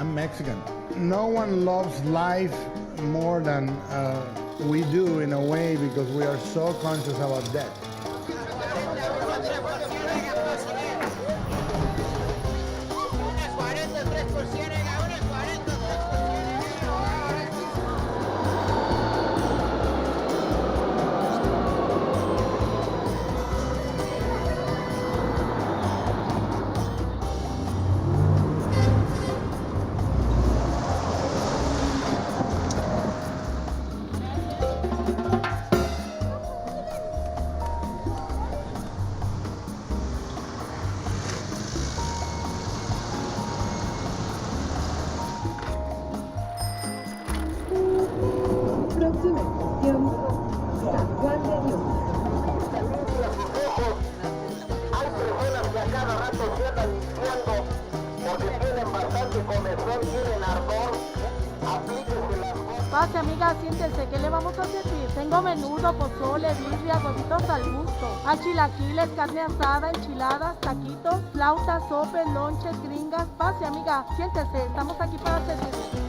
I'm Mexican. No one loves life more than we do in a way because we are so conscious about death. Pase, amiga, siéntese, ¿qué le vamos a servir? Tengo menudo, pozole, birria, huevitos al gusto, chilaquiles, carne asada, enchiladas, taquitos, flautas, sopes, lonches, gringas. Pase, amiga, siéntese, estamos aquí para servirle.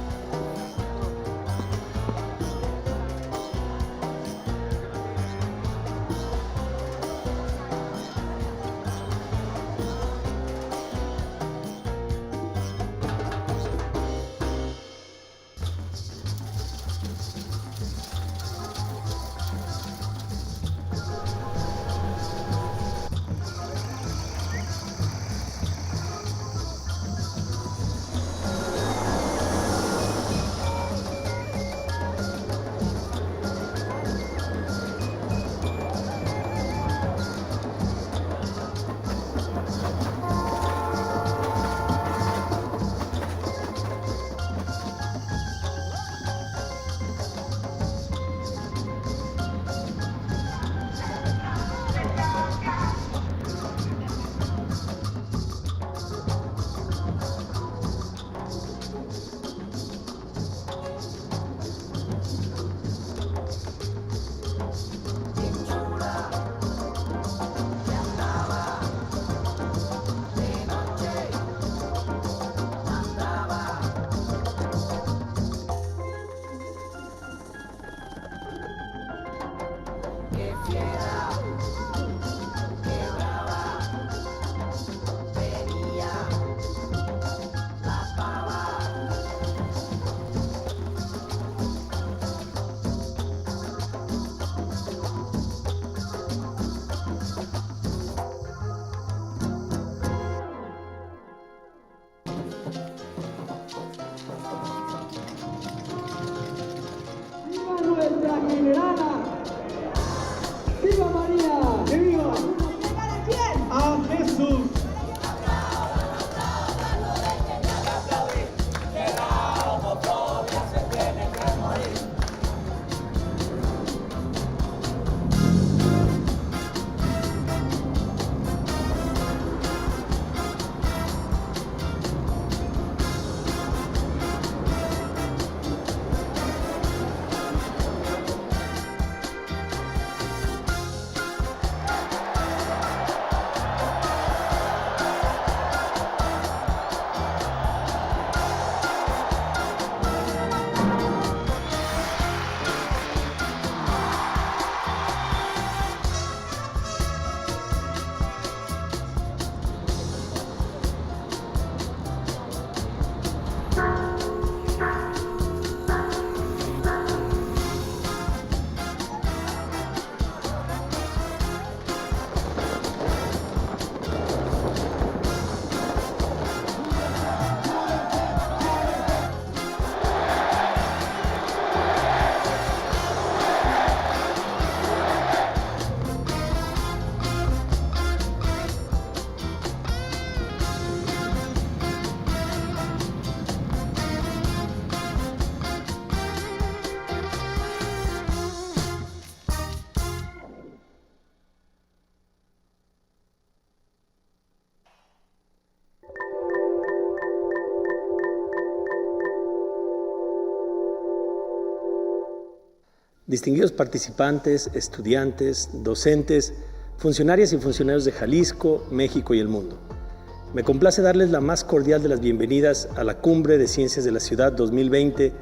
Nuestra generala, ¡viva María! ¡Que viva! ¡A Jesús! distinguidos participantes, estudiantes, docentes, funcionarias y funcionarios de Jalisco, México y el mundo. Me complace darles la más cordial de las bienvenidas a la Cumbre de Ciencias de la Ciudad 2020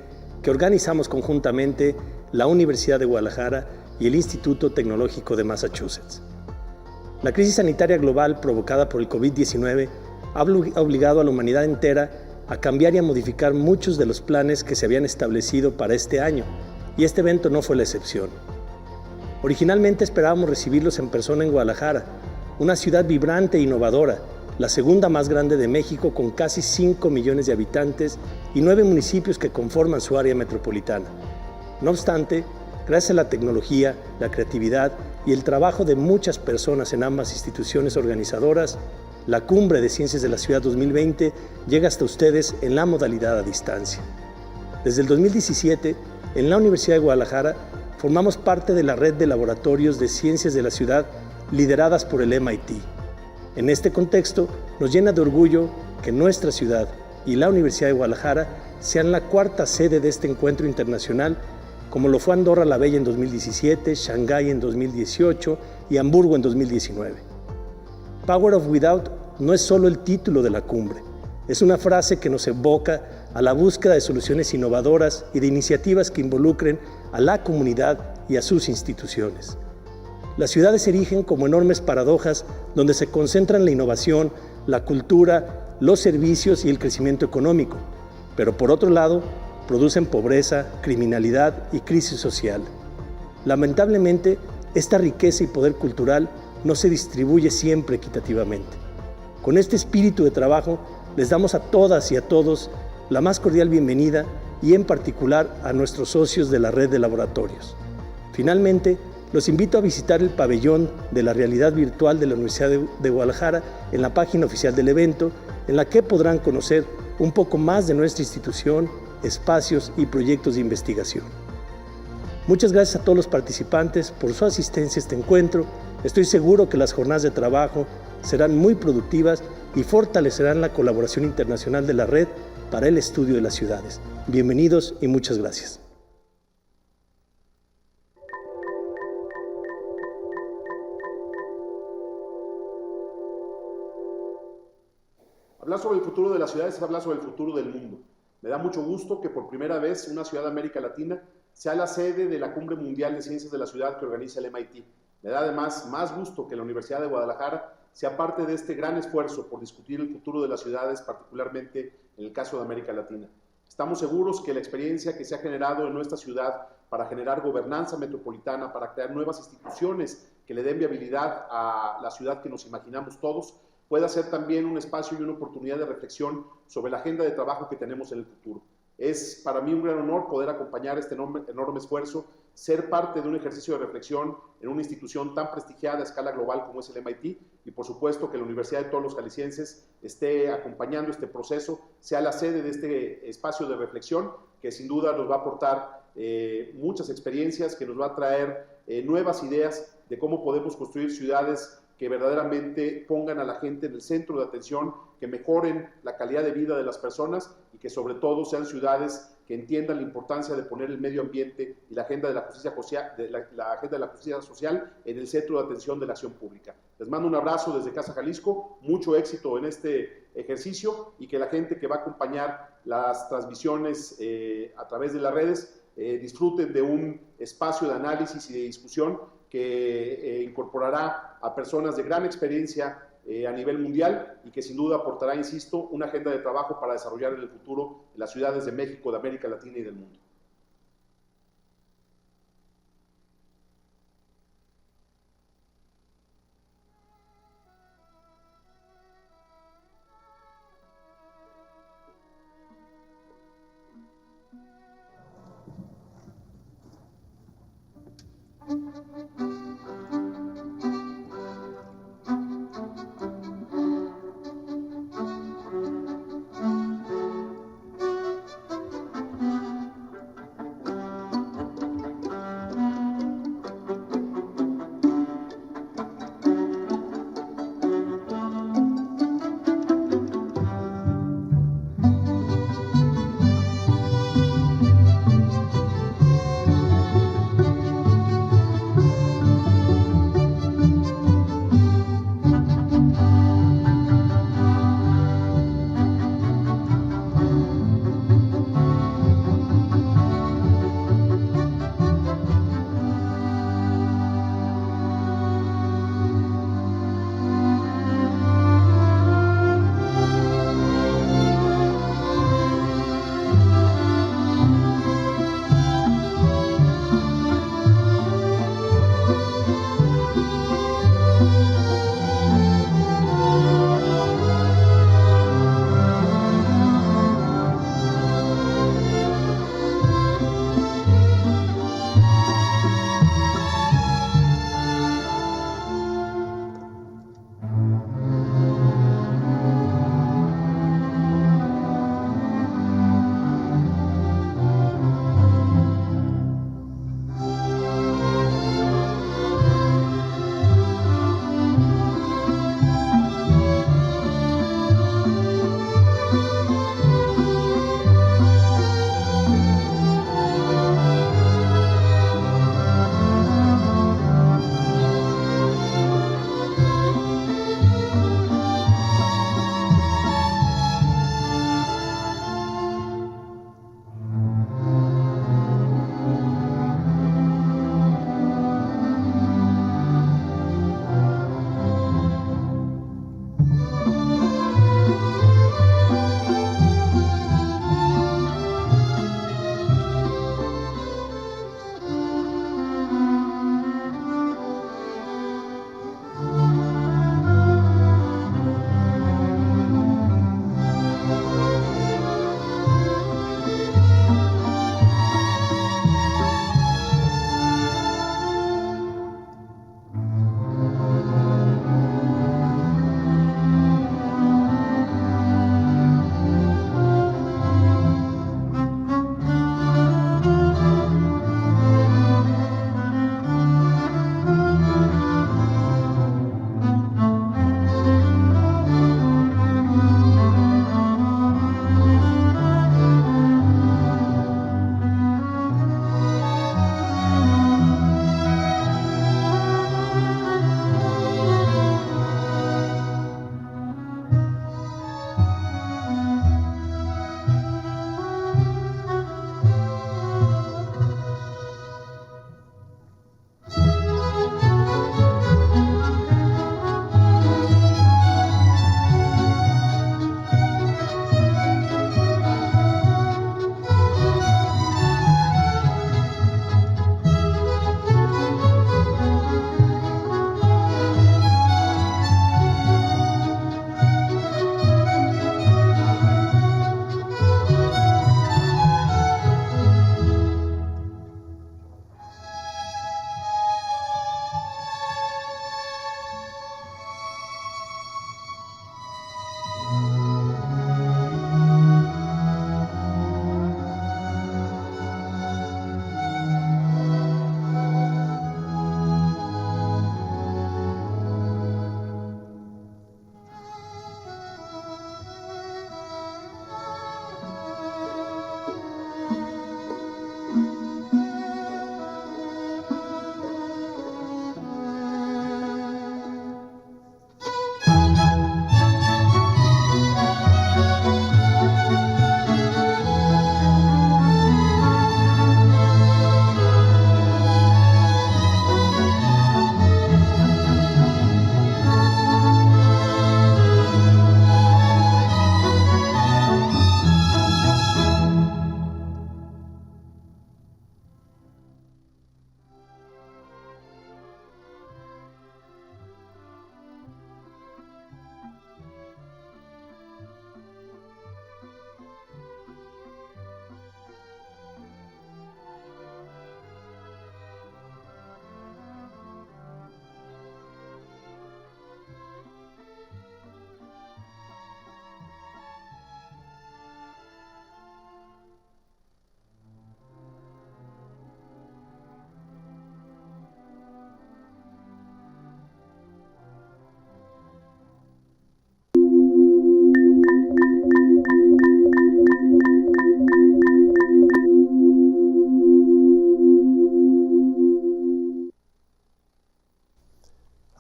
que organizamos conjuntamente la Universidad de Guadalajara y el Instituto Tecnológico de Massachusetts. La crisis sanitaria global provocada por el COVID-19 ha obligado a la humanidad entera a cambiar y a modificar muchos de los planes que se habían establecido para este año, y este evento no fue la excepción. Originalmente esperábamos recibirlos en persona en Guadalajara, una ciudad vibrante e innovadora, la segunda más grande de México con casi 5 millones de habitantes y 9 municipios que conforman su área metropolitana. No obstante, gracias a la tecnología, la creatividad y el trabajo de muchas personas en ambas instituciones organizadoras, la Cumbre de Ciencias de la Ciudad 2020 llega hasta ustedes en la modalidad a distancia. Desde el 2017, en la Universidad de Guadalajara, formamos parte de la red de laboratorios de ciencias de la ciudad lideradas por el MIT. En este contexto, nos llena de orgullo que nuestra ciudad y la Universidad de Guadalajara sean la cuarta sede de este encuentro internacional, como lo fue Andorra la Bella en 2017, Shanghái en 2018 y Hamburgo en 2019. Power of Without no es solo el título de la cumbre, es una frase que nos evoca a la búsqueda de soluciones innovadoras y de iniciativas que involucren a la comunidad y a sus instituciones. Las ciudades se erigen como enormes paradojas donde se concentran la innovación, la cultura, los servicios y el crecimiento económico, pero por otro lado, producen pobreza, criminalidad y crisis social. Lamentablemente, esta riqueza y poder cultural no se distribuye siempre equitativamente. Con este espíritu de trabajo, les damos a todas y a todos la más cordial bienvenida y en particular a nuestros socios de la red de laboratorios. Finalmente, los invito a visitar el pabellón de la realidad virtual de la Universidad de Guadalajara en la página oficial del evento, en la que podrán conocer un poco más de nuestra institución, espacios y proyectos de investigación. Muchas gracias a todos los participantes por su asistencia a este encuentro. Estoy seguro que las jornadas de trabajo serán muy productivas y fortalecerán la colaboración internacional de la red para el estudio de las ciudades. Bienvenidos y muchas gracias. Hablar sobre el futuro de las ciudades es hablar sobre el futuro del mundo. Me da mucho gusto que por primera vez una ciudad de América Latina sea la sede de la Cumbre Mundial de Ciencias de la Ciudad que organiza el MIT. Me da además más gusto que la Universidad de Guadalajara sea parte de este gran esfuerzo por discutir el futuro de las ciudades, particularmente en el caso de América Latina. Estamos seguros que la experiencia que se ha generado en nuestra ciudad para generar gobernanza metropolitana, para crear nuevas instituciones que le den viabilidad a la ciudad que nos imaginamos todos, pueda ser también un espacio y una oportunidad de reflexión sobre la agenda de trabajo que tenemos en el futuro. Es para mí un gran honor poder acompañar este enorme esfuerzo, ser parte de un ejercicio de reflexión en una institución tan prestigiada a escala global como es el MIT, y por supuesto que la Universidad de todos los jaliscienses esté acompañando este proceso, sea la sede de este espacio de reflexión que sin duda nos va a aportar muchas experiencias, que nos va a traer nuevas ideas de cómo podemos construir ciudades que verdaderamente pongan a la gente en el centro de atención, que mejoren la calidad de vida de las personas y que sobre todo sean ciudades que entiendan la importancia de poner el medio ambiente y la agenda de la justicia social en el centro de atención de la acción pública. Les mando un abrazo desde Casa Jalisco, mucho éxito en este ejercicio y que la gente que va a acompañar las transmisiones a través de las redes disfruten de un espacio de análisis y de discusión que incorporará a personas de gran experiencia a nivel mundial y que sin duda aportará, insisto, una agenda de trabajo para desarrollar en el futuro las ciudades de México, de América Latina y del mundo.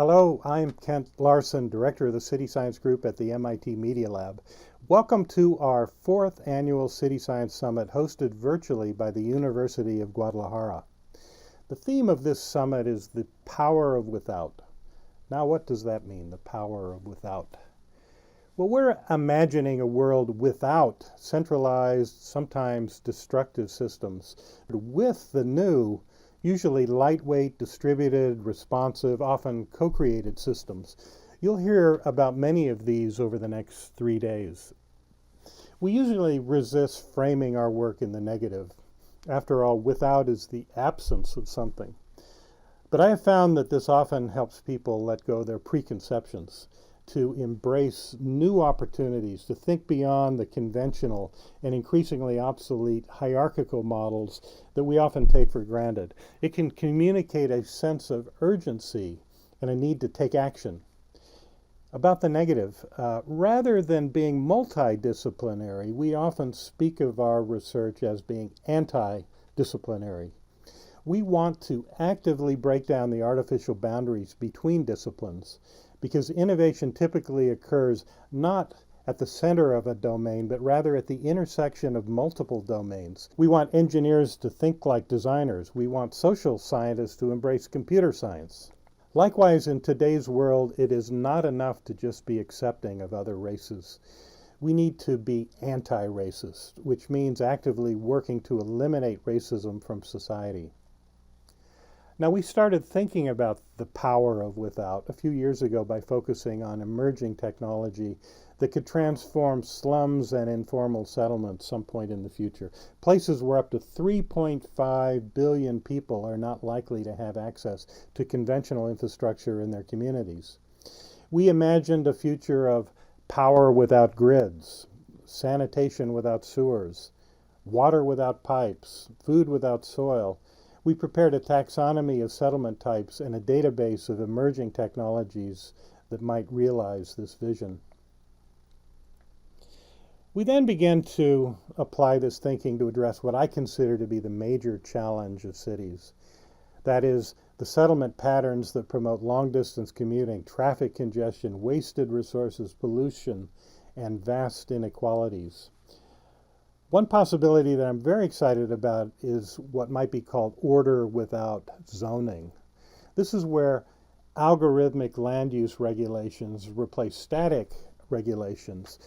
Hello, I'm Kent Larson, Director of the City Science Group at the MIT Media Lab. Welcome to our 4th Annual City Science Summit, hosted virtually by the University of Guadalajara. The theme of this summit is the power of without. Now, what does that mean, the power of without? Well, we're imagining a world without centralized, sometimes destructive systems, with the new, usually lightweight, distributed, responsive, often co-created systems. You'll hear about many of these over the next 3 days. We usually resist framing our work in the negative. After all, without is the absence of something. But I have found that this often helps people let go of their preconceptions, to embrace new opportunities, to think beyond the conventional and increasingly obsolete hierarchical models that we often take for granted. It can communicate a sense of urgency and a need to take action. About the negative, rather than being multidisciplinary, we often speak of our research as being anti-disciplinary. We want to actively break down the artificial boundaries between disciplines, because innovation typically occurs not at the center of a domain, but rather at the intersection of multiple domains. We want engineers to think like designers. We want social scientists to embrace computer science. Likewise, in today's world, it is not enough to just be accepting of other races. We need to be anti-racist, which means actively working to eliminate racism from society. Now, we started thinking about the power of without a few years ago by focusing on emerging technology that could transform slums and informal settlements some point in the future. Places where up to 3.5 billion people are not likely to have access to conventional infrastructure in their communities. We imagined a future of power without grids, sanitation without sewers, water without pipes, food without soil. We prepared a taxonomy of settlement types and a database of emerging technologies that might realize this vision. We then began to apply this thinking to address what I consider to be the major challenge of cities. That is, the settlement patterns that promote long-distance commuting, traffic congestion, wasted resources, pollution, and vast inequalities. One possibility that I'm very excited about is what might be called order without zoning. This is where algorithmic land use regulations replace static regulations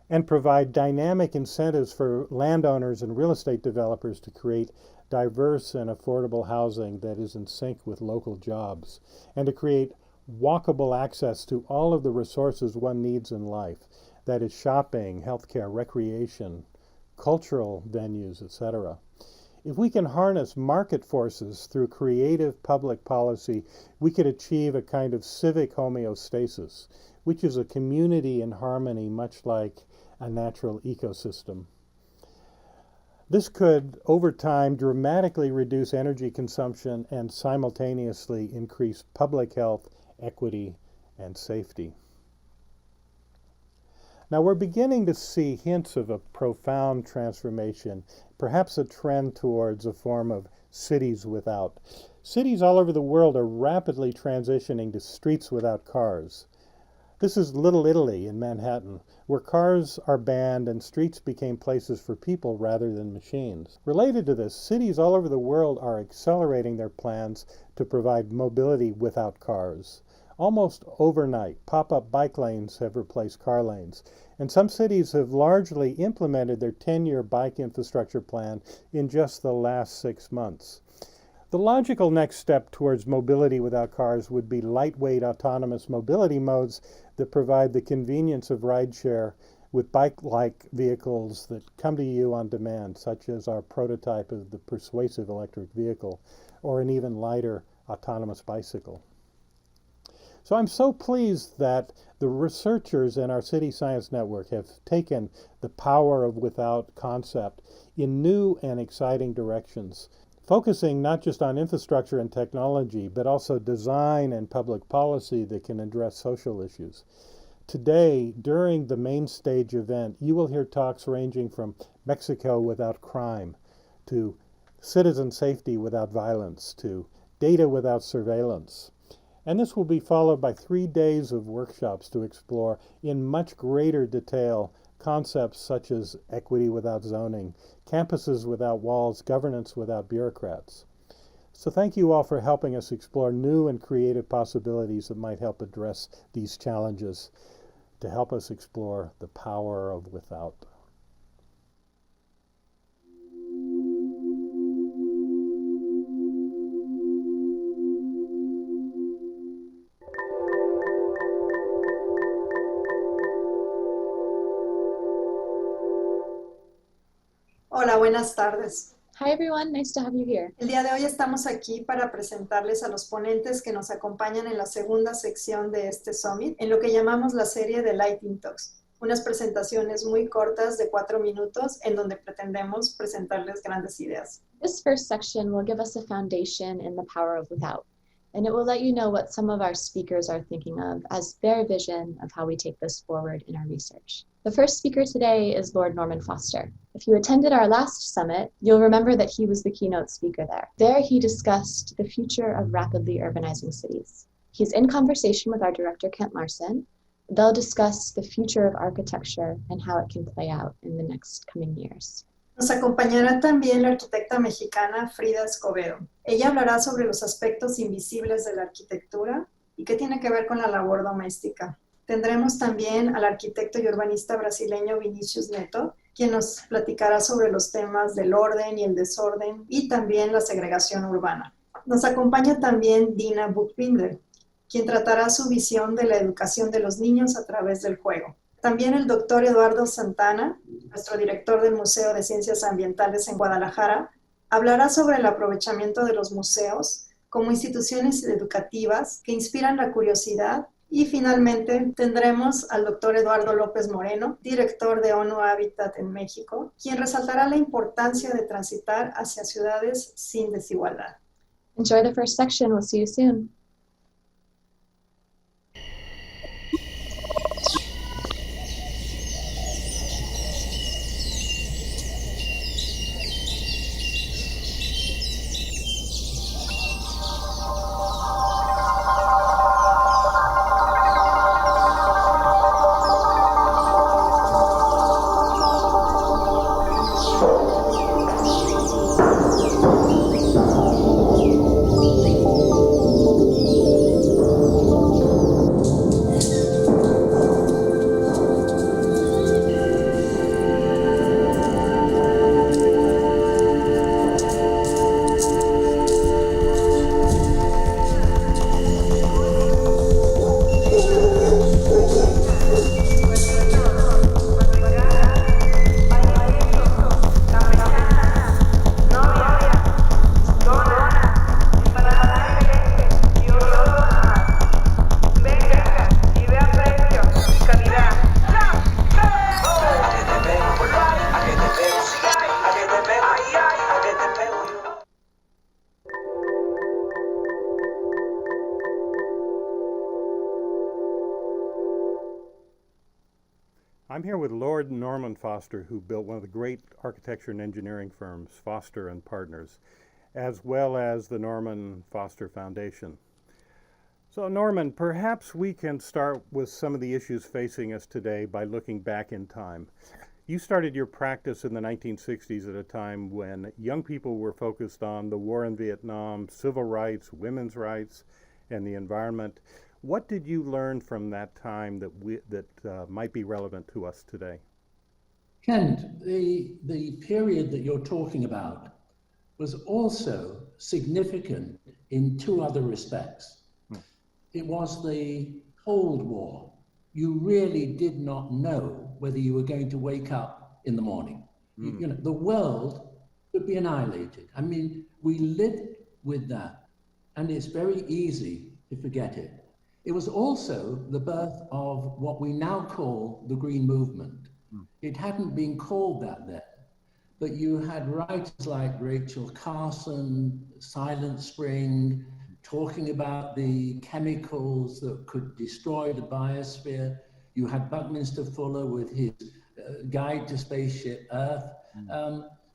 and provide dynamic incentives for landowners and real estate developers to create diverse and affordable housing that is in sync with local jobs, and to create walkable access to all of the resources one needs in life. That is shopping, healthcare, recreation, cultural venues, etc. If we can harness market forces through creative public policy, we could achieve a kind of civic homeostasis, which is a community in harmony, much like a natural ecosystem. This could, over time, dramatically reduce energy consumption and simultaneously increase public health, equity, and safety. Now, we're beginning to see hints of a profound transformation, perhaps a trend towards a form of cities without. Cities all over the world are rapidly transitioning to streets without cars. This is Little Italy in Manhattan, where cars are banned and streets became places for people rather than machines. Related to this, cities all over the world are accelerating their plans to provide mobility without cars. Almost overnight, pop-up bike lanes have replaced car lanes, and some cities have largely implemented their 10-year bike infrastructure plan in just the last 6 months. The logical next step towards mobility without cars would be lightweight autonomous mobility modes that provide the convenience of rideshare with bike-like vehicles that come to you on demand, such as our prototype of the persuasive electric vehicle, or an even lighter autonomous bicycle. So I'm so pleased that the researchers in our City Science Network have taken the power of without concept in new and exciting directions, focusing not just on infrastructure and technology, but also design and public policy that can address social issues. Today, during the main stage event, you will hear talks ranging from Mexico without crime, to citizen safety without violence, to data without surveillance. And this will be followed by 3 days of workshops to explore in much greater detail concepts such as equity without zoning, campuses without walls, governance without bureaucrats. So thank you all for helping us explore new and creative possibilities that might help address these challenges, to help us explore the power of without. Hola, buenas tardes. Hi everyone, nice to have you here. El día de hoy estamos aquí para presentarles a los ponentes que nos acompañan en la segunda sección de este Summit, en lo que llamamos la serie de Lighting Talks, unas presentaciones muy cortas de 4 minutos en donde pretendemos presentarles grandes ideas. This first section will give us a foundation in the power of without, and it will let you know what some of our speakers are thinking of as their vision of how we take this forward in our research. The first speaker today is Lord Norman Foster. If you attended our last summit, you'll remember that he was the keynote speaker there. There he discussed the future of rapidly urbanizing cities. He's in conversation with our director, Kent Larson. They'll discuss the future of architecture and how it can play out in the next coming years. Nos acompañará también la arquitecta mexicana Frida Escobedo. Ella hablará sobre los aspectos invisibles de la arquitectura y qué tiene que ver con la labor doméstica. Tendremos también al arquitecto y urbanista brasileño Vinicius Neto, quien nos platicará sobre los temas del orden y el desorden y también la segregación urbana. Nos acompaña también Dina Buchbinder, quien tratará su visión de la educación de los niños a través del juego. También el doctor Eduardo Santana, nuestro director del Museo de Ciencias Ambientales en Guadalajara, hablará sobre el aprovechamiento de los museos como instituciones educativas que inspiran la curiosidad. Y finalmente tendremos al doctor Eduardo López Moreno, director de ONU Habitat en México, quien resaltará la importancia de transitar hacia ciudades sin desigualdad. Enjoy the first section. We'll see you soon. I'm here with Lord Norman Foster, who built one of the great architecture and engineering firms, Foster and Partners, as well as the Norman Foster Foundation. So Norman, perhaps we can start with some of the issues facing us today by looking back in time. You started your practice in the 1960s at a time when young people were focused on the war in Vietnam, civil rights, women's rights, and the environment. What did you learn from that time that might be relevant to us today? Kent, the period that you're talking about was also significant in 2 other respects. It was the Cold War. You really did not know whether you were going to wake up in the morning. You know, the world could be annihilated. I mean, we lived with that, and it's very easy to forget it. It was also the birth of what we now call the Green Movement. It hadn't been called that then, but you had writers like Rachel Carson, Silent Spring, talking about the chemicals that could destroy the biosphere. You had Buckminster Fuller with his Guide to Spaceship Earth.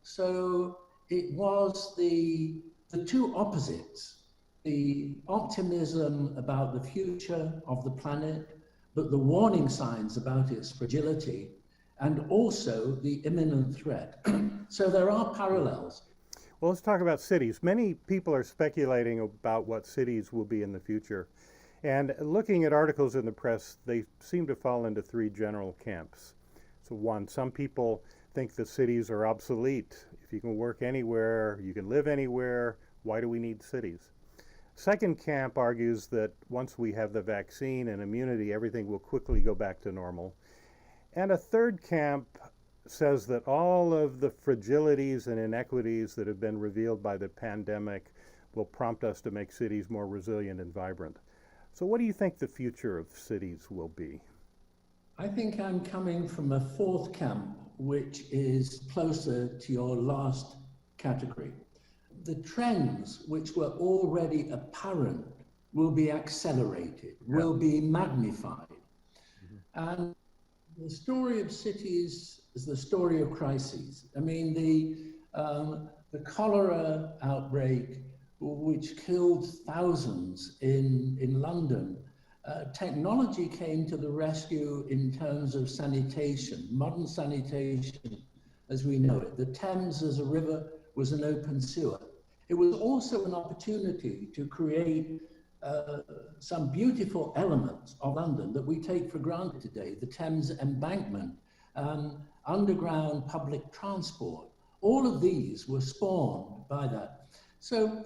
So it was the 2 opposites the optimism about the future of the planet, but the warning signs about its fragility, and also the imminent threat. So there are parallels. Well, let's talk about cities. Many people are speculating about what cities will be in the future. And looking at articles in the press, they seem to fall into three general camps. So one, some people think the cities are obsolete. If you can work anywhere, you can live anywhere, why do we need cities? Second camp argues that once we have the vaccine and immunity, everything will quickly go back to normal. And a third camp says that all of the fragilities and inequities that have been revealed by the pandemic will prompt us to make cities more resilient and vibrant. So what do you think the future of cities will be? I think I'm coming from a fourth camp, which is closer to your last category. The trends which were already apparent will be accelerated, will be magnified. And the story of cities is the story of crises. I mean, the cholera outbreak, which killed thousands in London, technology came to the rescue in terms of sanitation, modern sanitation as we know it. The Thames as a river was an open sewer. It was also an opportunity to create some beautiful elements of London that we take for granted today. The Thames embankment, underground public transport, all of these were spawned by that. So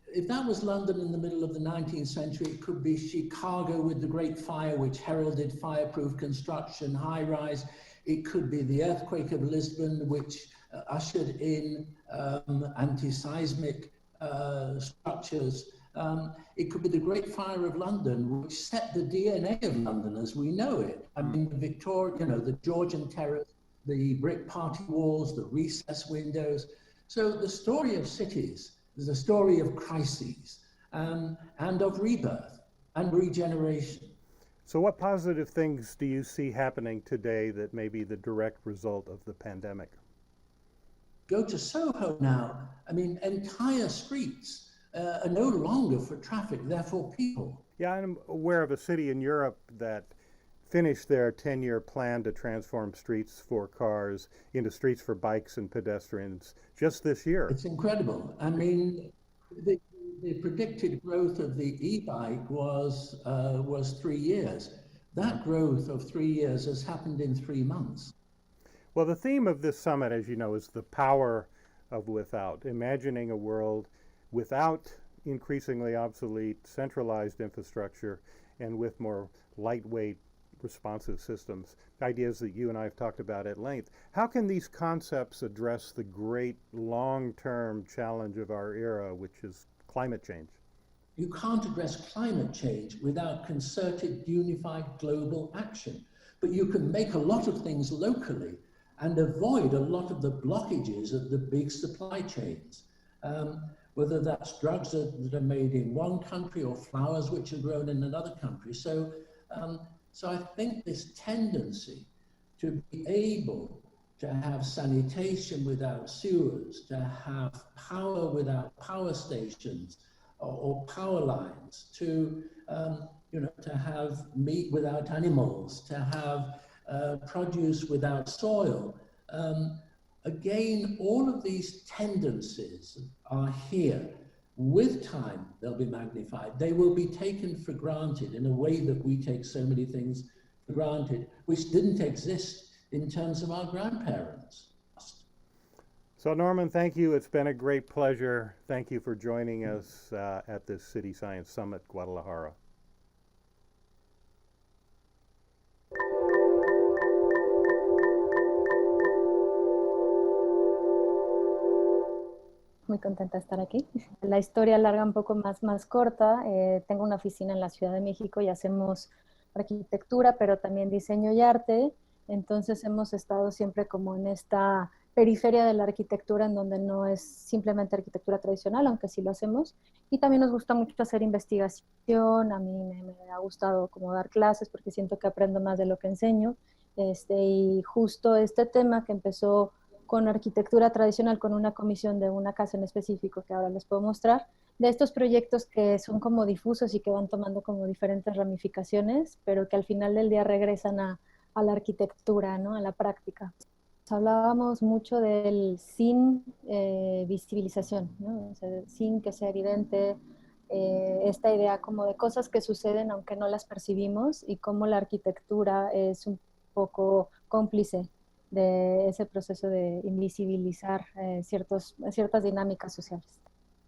if that was London in the middle of the 19th century, it could be Chicago with the Great Fire, which heralded fireproof construction, high rise. It could be the earthquake of Lisbon, which ushered in anti-seismic structures. It could be the Great Fire of London, which set the DNA of London as we know it. I mean, the the Georgian terrace, the brick party walls, the recess windows. So the story of cities is a story of crises and of rebirth and regeneration. So what positive things do you see happening today that may be the direct result of the pandemic? Go to Soho now. I mean, entire streets are no longer for traffic, they're for people. Yeah, I'm aware of a city in Europe that finished their 10-year plan to transform streets for cars into streets for bikes and pedestrians just this year. It's incredible. I mean, the predicted growth of the e-bike was 3 years. That growth of 3 years has happened in 3 months. Well, the theme of this summit, as you know, is the power of without, imagining a world without increasingly obsolete centralized infrastructure and with more lightweight responsive systems, ideas that you and I have talked about at length. How can these concepts address the great long-term challenge of our era, which is climate change? You can't address climate change without concerted, unified global action. But you can make a lot of things locally and avoid a lot of the blockages of the big supply chains. Whether that's drugs that are made in one country or flowers which are grown in another country. So I think this tendency to be able to have sanitation without sewers, to have power without power stations or power lines, to have meat without animals, to have produce without soil. Again, all of these tendencies are here. With time, they'll be magnified. They will be taken for granted in a way that we take so many things for granted, which didn't exist in terms of our grandparents. So Norman, thank you. It's been a great pleasure. Thank you for joining us at this City Science Summit, Guadalajara. Muy contenta de estar aquí. La historia larga un poco más corta. Tengo una oficina en la Ciudad de México y hacemos arquitectura, pero también diseño y arte. Entonces hemos estado siempre como en esta periferia de la arquitectura, en donde no es simplemente arquitectura tradicional, aunque sí lo hacemos. Y también nos gusta mucho hacer investigación. A mí me ha gustado como dar clases porque siento que aprendo más de lo que enseño. Y justo este tema que empezó con arquitectura tradicional, con una comisión de una casa en específico que ahora les puedo mostrar, de estos proyectos que son como difusos y que van tomando como diferentes ramificaciones, pero que al final del día regresan a la arquitectura, ¿no? A la práctica. Hablábamos mucho del sin visibilización, ¿no? O sea, sin que sea evidente, esta idea como de cosas que suceden aunque no las percibimos y cómo la arquitectura es un poco cómplice de ese proceso de invisibilizar ciertas dinámicas sociales.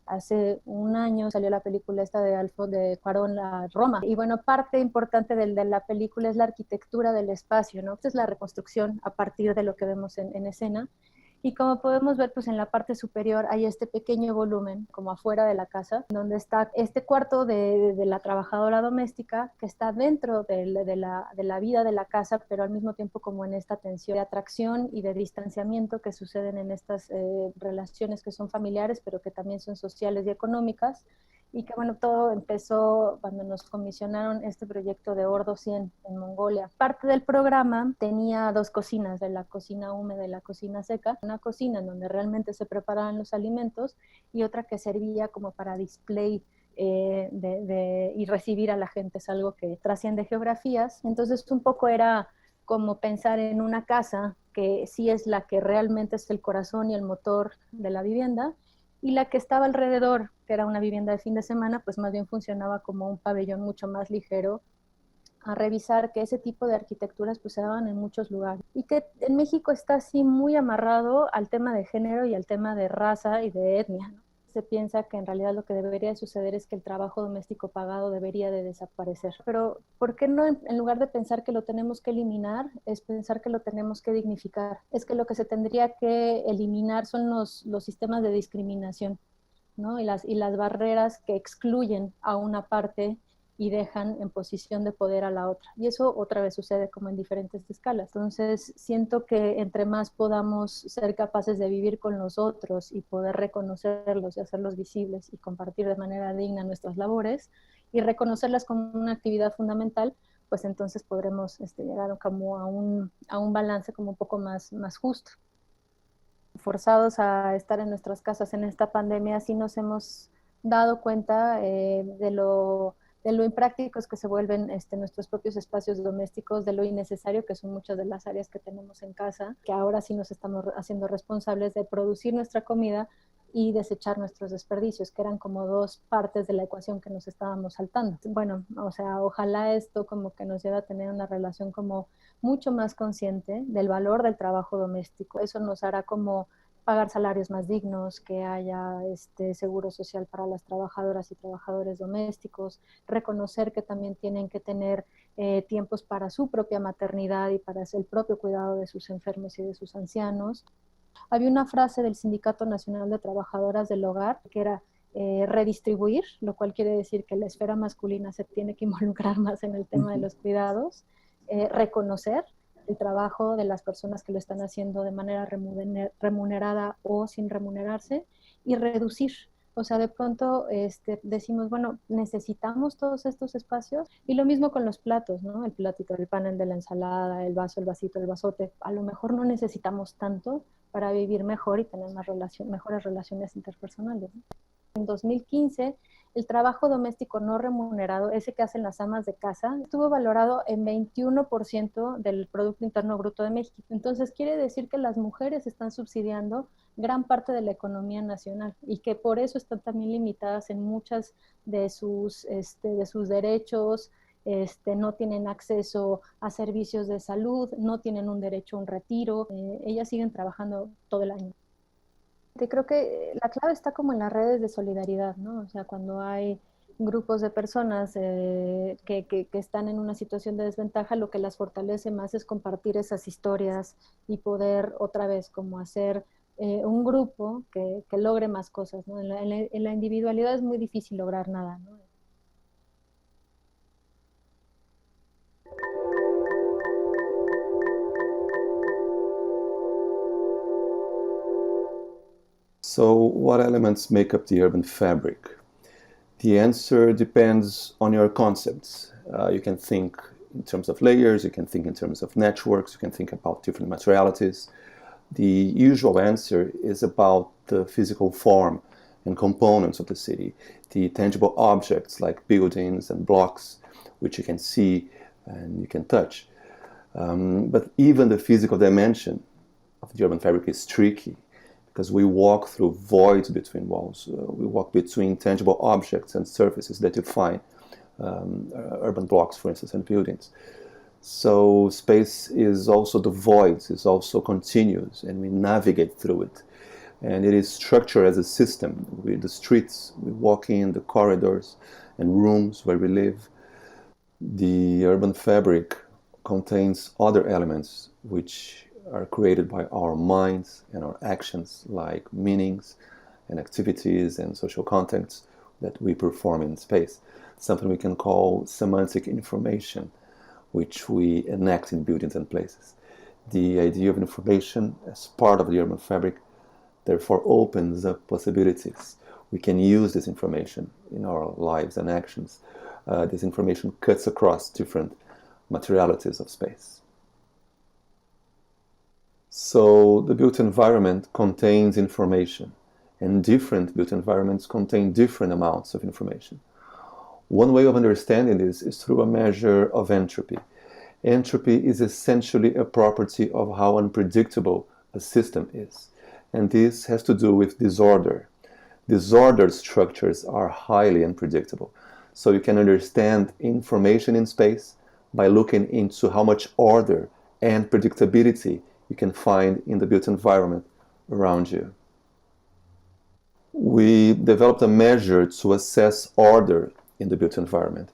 Hace un año salió la película esta de Cuarón, la Roma. Y bueno, parte importante de la película es la arquitectura del espacio, ¿no? Esta es la reconstrucción a partir de lo que vemos en escena. Y como podemos ver, pues en la parte superior hay este pequeño volumen, como afuera de la casa, donde está este cuarto de la trabajadora doméstica que está dentro de la vida de la casa, pero al mismo tiempo como en esta tensión de atracción y de distanciamiento que suceden en estas relaciones que son familiares, pero que también son sociales y económicas. Y que bueno, todo empezó cuando nos comisionaron este proyecto de Ordo 100 en Mongolia. Parte del programa tenía dos cocinas, de la cocina húmeda y la cocina seca. Una cocina en donde realmente se preparaban los alimentos y otra que servía como para display y recibir a la gente. Es algo que trasciende geografías. Entonces un poco era como pensar en una casa que sí es la que realmente es el corazón y el motor de la vivienda, y la que estaba alrededor, que era una vivienda de fin de semana, pues más bien funcionaba como un pabellón mucho más ligero, a revisar que ese tipo de arquitecturas pues se daban en muchos lugares, y que en México está así muy amarrado al tema de género y al tema de raza y de etnia, ¿no? Se piensa que en realidad lo que debería de suceder es que el trabajo doméstico pagado debería de desaparecer. Pero ¿por qué no, en lugar de pensar que lo tenemos que eliminar, es pensar que lo tenemos que dignificar? Es que lo que se tendría que eliminar son los sistemas de discriminación, ¿no? Y las barreras que excluyen a una parte y dejan en posición de poder a la otra. Y eso otra vez sucede como en diferentes escalas. Entonces siento que entre más podamos ser capaces de vivir con los otros y poder reconocerlos y hacerlos visibles y compartir de manera digna nuestras labores y reconocerlas como una actividad fundamental, pues entonces podremos llegar como a un balance como un poco más justo. Forzados a estar en nuestras casas en esta pandemia, sí nos hemos dado cuenta de lo imprácticos que se vuelven nuestros propios espacios domésticos, de lo innecesario que son muchas de las áreas que tenemos en casa, que ahora sí nos estamos haciendo responsables de producir nuestra comida y desechar nuestros desperdicios, que eran como dos partes de la ecuación que nos estábamos saltando. Bueno, o sea, ojalá esto como que nos lleve a tener una relación como mucho más consciente del valor del trabajo doméstico. Eso nos hará como pagar salarios más dignos, que haya seguro social para las trabajadoras y trabajadores domésticos, reconocer que también tienen que tener tiempos para su propia maternidad y para el propio cuidado de sus enfermos y de sus ancianos. Había una frase del Sindicato Nacional de Trabajadoras del Hogar que era redistribuir, lo cual quiere decir que la esfera masculina se tiene que involucrar más en el tema de los cuidados, reconocer el trabajo de las personas que lo están haciendo de manera remunerada o sin remunerarse, y reducir. O sea, de pronto decimos, bueno, necesitamos todos estos espacios, y lo mismo con los platos, ¿no? El platito, el panel de la ensalada, el vaso, el vasito, el vasote. A lo mejor no necesitamos tanto para vivir mejor y tener mejores relaciones interpersonales, ¿no? En 2015, el trabajo doméstico no remunerado, ese que hacen las amas de casa, estuvo valorado en 21% del Producto Interno Bruto de México. Entonces, quiere decir que las mujeres están subsidiando gran parte de la economía nacional y que por eso están también limitadas en muchas de sus derechos. No tienen acceso a servicios de salud, no tienen un derecho a un retiro. Ellas siguen trabajando todo el año. Creo que la clave está como en las redes de solidaridad, ¿no? O sea, cuando hay grupos de personas que están en una situación de desventaja, lo que las fortalece más es compartir esas historias y poder otra vez como hacer un grupo que logre más cosas, ¿no? En la individualidad es muy difícil lograr nada, ¿no? So, what elements make up the urban fabric? The answer depends on your concepts. You can think in terms of layers, you can think in terms of networks, you can think about different materialities. The usual answer is about the physical form and components of the city, the tangible objects like buildings and blocks, which you can see and you can touch. But even the physical dimension of the urban fabric is tricky, because we walk through voids between walls. We walk between tangible objects and surfaces that you find, urban blocks, for instance, and buildings. So space is also the voids, is also continuous, and we navigate through it. And it is structured as a system with the streets we walk in, the corridors and rooms where we live. The urban fabric contains other elements which are created by our minds and our actions, like meanings and activities and social contexts that we perform in space. Something we can call semantic information, which we enact in buildings and places. The idea of information as part of the urban fabric therefore opens up possibilities. We can use this information in our lives and actions. This information cuts across different materialities of space. So the built environment contains information, and different built environments contain different amounts of information. One way of understanding this is through a measure of entropy. Entropy is essentially a property of how unpredictable a system is, and this has to do with disorder. Disordered structures are highly unpredictable, so you can understand information in space by looking into how much order and predictability you can find in the built environment around you. We developed a measure to assess order in the built environment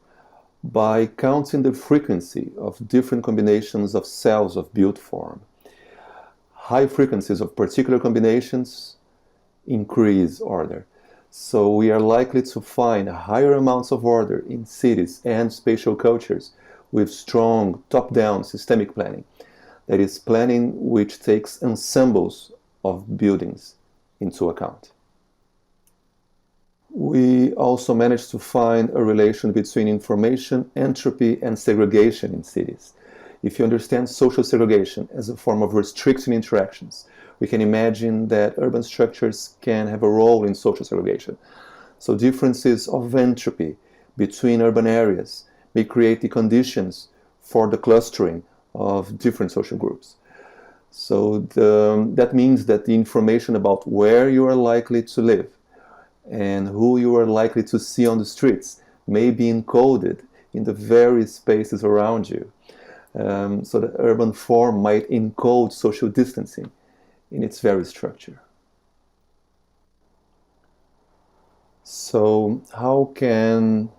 by counting the frequency of different combinations of cells of built form. High frequencies of particular combinations increase order. So we are likely to find higher amounts of order in cities and spatial cultures with strong top-down systemic planning. That is, planning which takes ensembles of buildings into account. We also managed to find a relation between information, entropy, and segregation in cities. If you understand social segregation as a form of restricting interactions, we can imagine that urban structures can have a role in social segregation. So differences of entropy between urban areas may create the conditions for the clustering of different social groups. So that means that the information about where you are likely to live and who you are likely to see on the streets may be encoded in the very spaces around you. So the urban form might encode social distancing in its very structure. So how can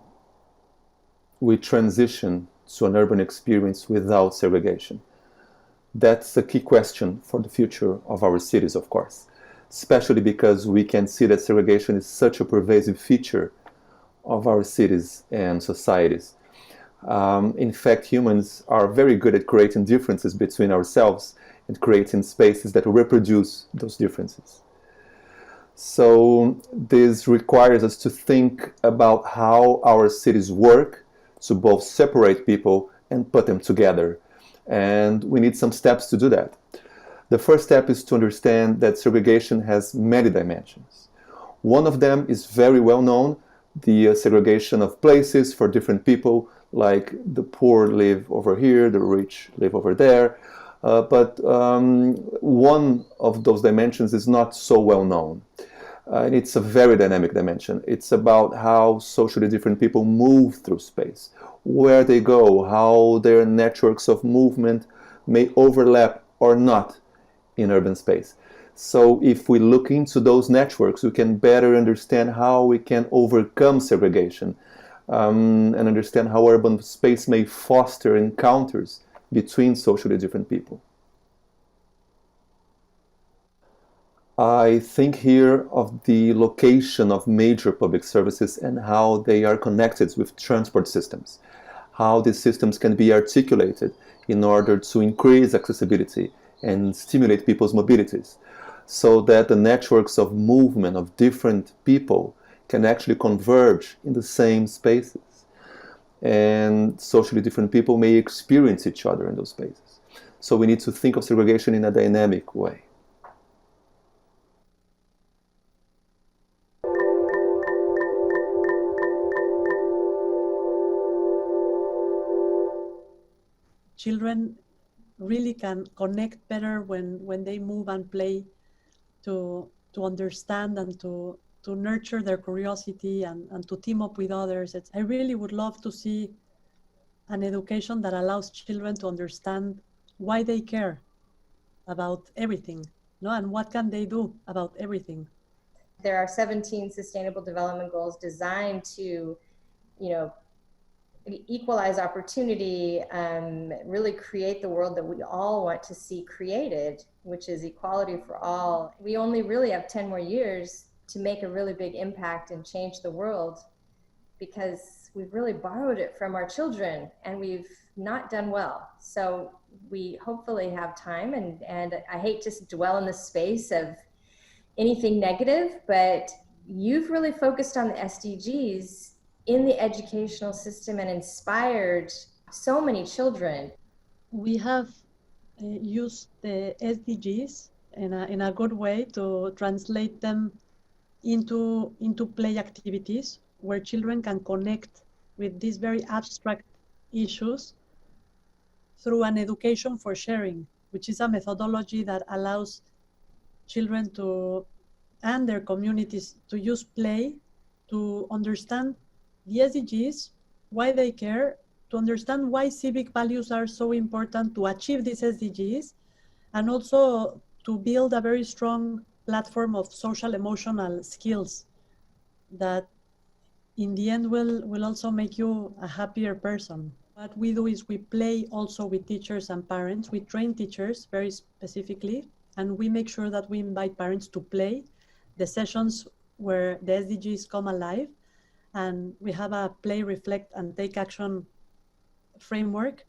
we transition to an urban experience without segregation? That's a key question for the future of our cities, of course, especially because we can see that segregation is such a pervasive feature of our cities and societies. In fact, humans are very good at creating differences between ourselves and creating spaces that reproduce those differences. So this requires us to think about how our cities work to both separate people and put them together. And we need some steps to do that. The first step is to understand that segregation has many dimensions. One of them is very well known, the segregation of places for different people, like the poor live over here, the rich live over there. But one of those dimensions is not so well known. And it's a very dynamic dimension. It's about how socially different people move through space, where they go, how their networks of movement may overlap or not in urban space. So if we look into those networks, we can better understand how we can overcome segregation and understand how urban space may foster encounters between socially different people. I think here of the location of major public services and how they are connected with transport systems, how these systems can be articulated in order to increase accessibility and stimulate people's mobilities, so that the networks of movement of different people can actually converge in the same spaces. And socially different people may experience each other in those spaces. So we need to think of segregation in a dynamic way. children really can connect better when they move and play to understand and to nurture their curiosity and to team up with others. I really would love to see an education that allows children to understand why they care about everything, no, and what can they do about everything. There are 17 Sustainable Development Goals designed to, equalize opportunity, really create the world that we all want to see created, which is equality for all. We only really have 10 more years to make a really big impact and change the world, because we've really borrowed it from our children and we've not done well. So we hopefully have time, and I hate to dwell in the space of anything negative, but you've really focused on the SDGs in the educational system and inspired so many children. We have used the SDGs in a good way to translate them into play activities where children can connect with these very abstract issues through an education for sharing, which is a methodology that allows children and their communities to use play to understand the SDGs, why they care, to understand why civic values are so important to achieve these SDGs, and also to build a very strong platform of social emotional skills that in the end will also make you a happier person. What we do is we play also with teachers and parents. We train teachers very specifically, and we make sure that we invite parents to play the sessions where the SDGs come alive. And we have a play, reflect, and take action framework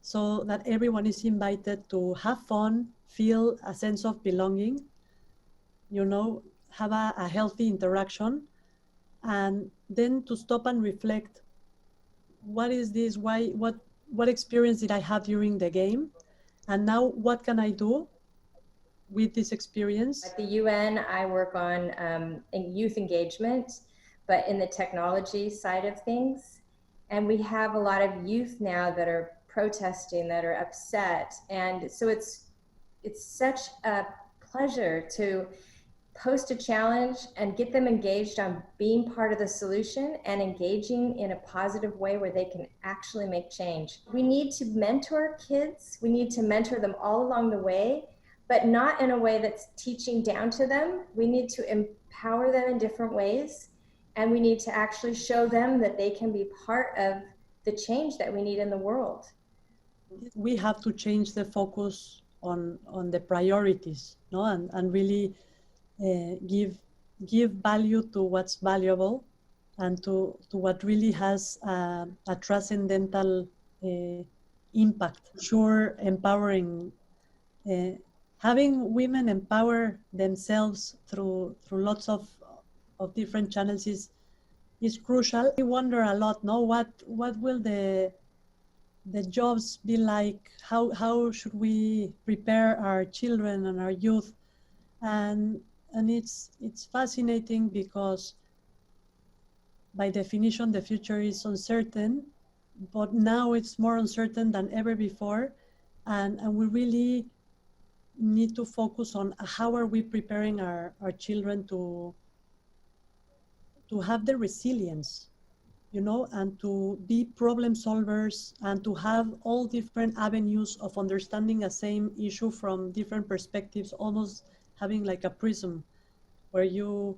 so that everyone is invited to have fun, feel a sense of belonging, have a healthy interaction, and then to stop and reflect, what is this? What experience did I have during the game? And now what can I do with this experience? At the UN, I work on youth engagement, but in the technology side of things. And we have a lot of youth now that are protesting, that are upset. And so it's such a pleasure to post a challenge and get them engaged on being part of the solution and engaging in a positive way where they can actually make change. We need to mentor kids. We need to mentor them all along the way, but not in a way that's teaching down to them. We need to empower them in different ways. And we need to actually show them that they can be part of the change that we need in the world. We have to change the focus on the priorities, no? And really give value to what's valuable and to what really has a transcendental impact. Sure, empowering, having women empower themselves through lots of different channels is crucial. We wonder a lot, no? What will the jobs be like? How should we prepare our children and our youth? And it's fascinating because by definition the future is uncertain, but now it's more uncertain than ever before, and we really need to focus on how are we preparing our children to have the resilience, and to be problem solvers and to have all different avenues of understanding a same issue from different perspectives, almost having like a prism where you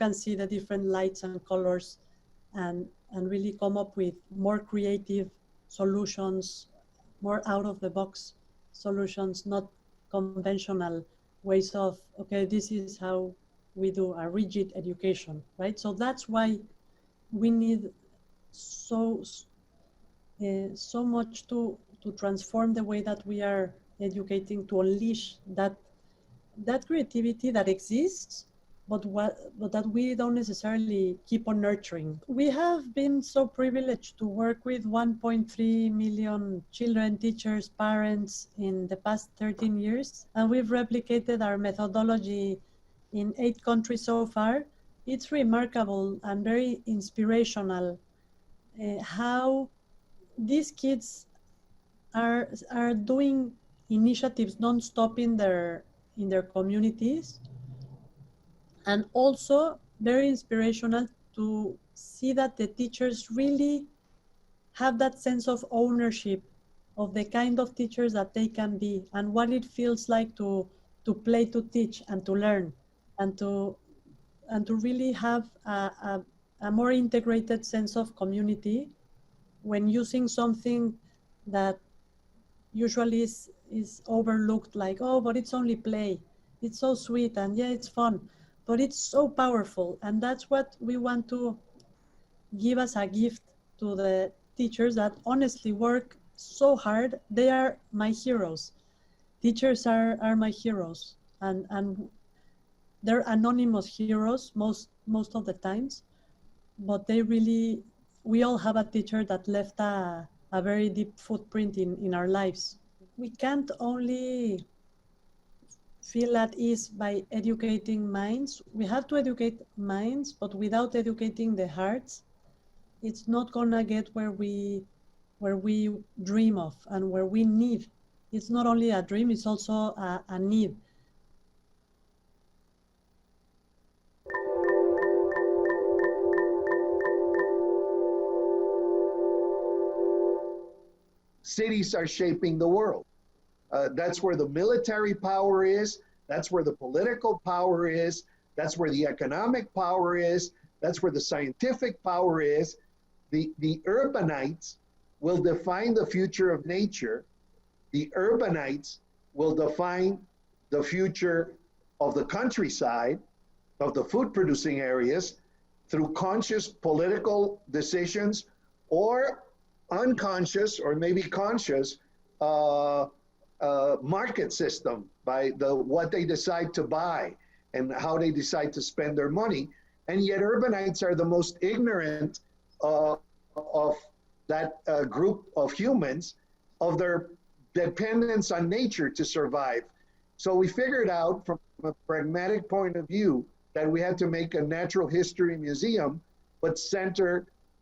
can see the different lights and colors and really come up with more creative solutions, more out of the box solutions, not conventional ways of, okay, this is how we do a rigid education, right? So that's why we need so much to transform the way that we are educating, to unleash that creativity that exists, but that we don't necessarily keep on nurturing. We have been so privileged to work with 1.3 million children, teachers, parents in the past 13 years, and we've replicated our methodology in 8 countries so far. It's remarkable and very inspirational how these kids are doing initiatives non-stop in their communities, and also very inspirational to see that the teachers really have that sense of ownership of the kind of teachers that they can be and what it feels like to play, to teach, and to learn, and to really have a more integrated sense of community when using something that usually is overlooked, like, oh, but it's only play. It's so sweet, and yeah, it's fun, but it's so powerful. And that's what we want to give as a gift to the teachers that honestly work so hard. They are my heroes. Teachers are my heroes, and they're anonymous heroes most of the times, but they really, we all have a teacher that left a very deep footprint in our lives. We can't only feel at ease by educating minds. We have to educate minds, but without educating the hearts, it's not gonna get where we dream of and where we need. It's not only a dream, it's also a need. Cities are shaping the world. That's where the military power is. That's where the political power is. That's where the economic power is. That's where the scientific power is. The urbanites will define the future of nature. The urbanites will define the future of the countryside, of the food producing areas, through conscious political decisions or unconscious or maybe conscious market system by what they decide to buy and how they decide to spend their money. And yet urbanites are the most ignorant of that group of humans, of their dependence on nature to survive. So we figured out from a pragmatic point of view that we had to make a natural history museum, but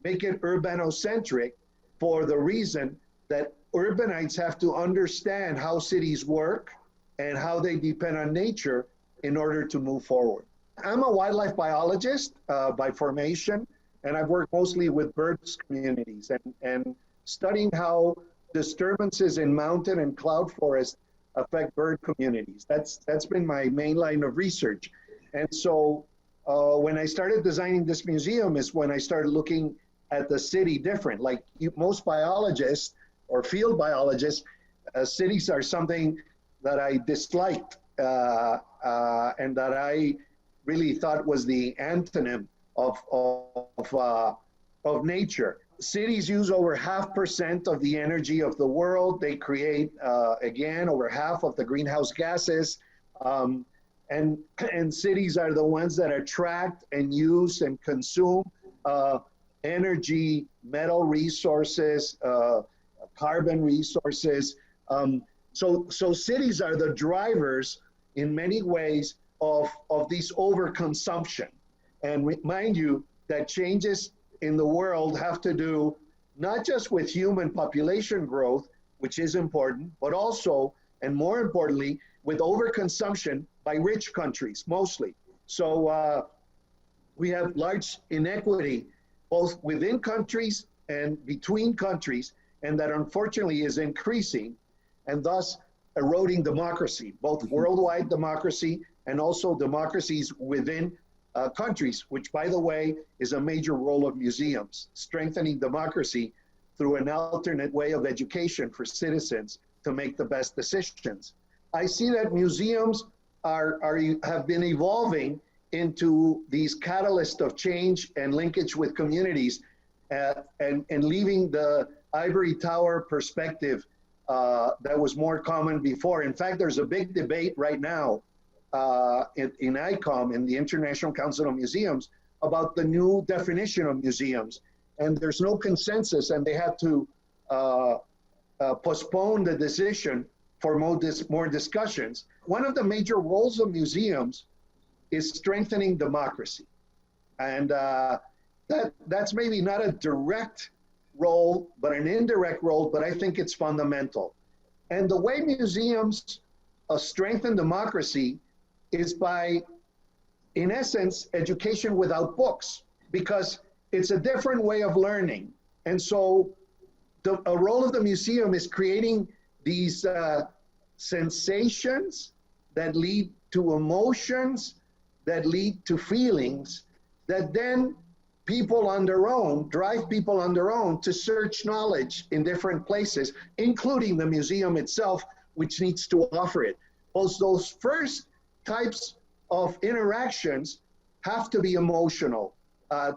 make it urbanocentric, for the reason that urbanites have to understand how cities work and how they depend on nature in order to move forward. I'm a wildlife biologist by formation, and I've worked mostly with birds communities and studying how disturbances in mountain and cloud forest affect bird communities. That's been my main line of research. And so when I started designing this museum is when I started looking at the city different. Like most biologists or field biologists, cities are something that I disliked and that I really thought was the antonym of nature. Cities use over 0.5% of the energy of the world. They create, again, over half of the greenhouse gases. And cities are the ones that attract and use and consume energy, metal resources, carbon resources. So cities are the drivers in many ways of this overconsumption. And mind you that changes in the world have to do not just with human population growth, which is important, but also, and more importantly, with overconsumption by rich countries, mostly. So we have large inequity, both within countries and between countries, and that unfortunately is increasing, and thus eroding democracy, both worldwide democracy and also democracies within countries, which, by the way, is a major role of museums, strengthening democracy through an alternate way of education for citizens to make the best decisions. I see that museums have been evolving into these catalysts of change and linkage with communities, and leaving the ivory tower perspective that was more common before. In fact, there's a big debate right now in ICOM, in the International Council of Museums, about the new definition of museums. And there's no consensus, and they have to postpone the decision for more discussions. One of the major roles of museums is strengthening democracy. And that's maybe not a direct role, but an indirect role, but I think it's fundamental. And the way museums strengthen democracy is by, in essence, education without books, because it's a different way of learning. And so a role of the museum is creating these sensations that lead to emotions, that lead to feelings, that then people on their own, drive people on their own to search knowledge in different places, including the museum itself, which needs to offer it. Those first types of interactions have to be emotional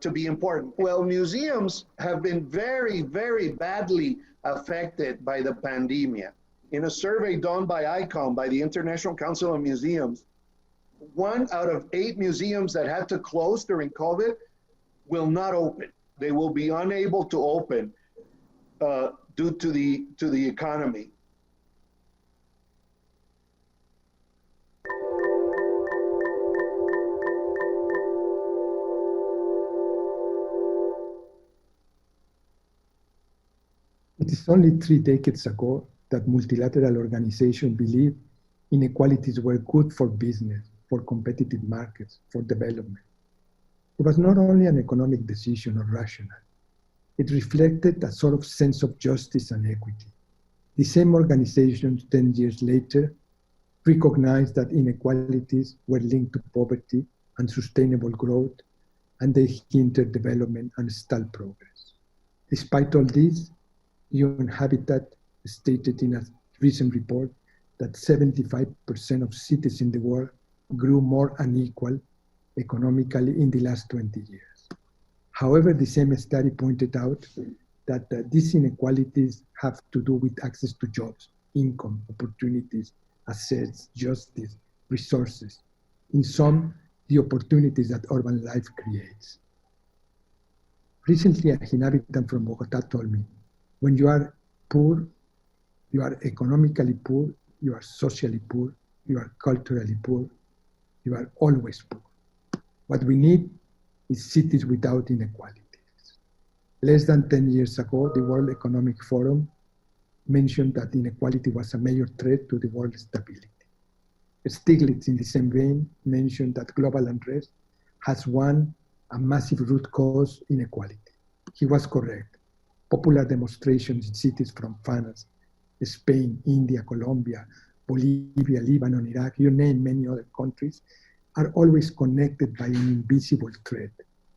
to be important. Well, museums have been very, very badly affected by the pandemic. In a survey done by ICOM, by the International Council of Museums, 1 out of 8 museums that had to close during COVID will not open. They will be unable to open due to the economy. It is only 3 decades ago that multilateral organizations believed inequalities were good for business, for competitive markets, for development. It was not only an economic decision or rational. It reflected a sort of sense of justice and equity. The same organizations 10 years later recognized that inequalities were linked to poverty and sustainable growth, and they hindered development and stalled progress. Despite all this, UN Habitat stated in a recent report that 75% of cities in the world grew more unequal economically in the last 20 years. However, the same study pointed out that these inequalities have to do with access to jobs, income, opportunities, assets, justice, resources. In sum, the opportunities that urban life creates. Recently, an inhabitant from Bogota told me, when you are poor, you are economically poor, you are socially poor, you are culturally poor, you are always poor. What we need is cities without inequalities. Less than 10 years ago, the World Economic Forum mentioned that inequality was a major threat to the world's stability. Stiglitz, in the same vein, mentioned that global unrest has a massive root cause inequality. He was correct. Popular demonstrations in cities from France, Spain, India, Colombia, Bolivia, Lebanon, Iraq, you name many other countries, are always connected by an invisible thread,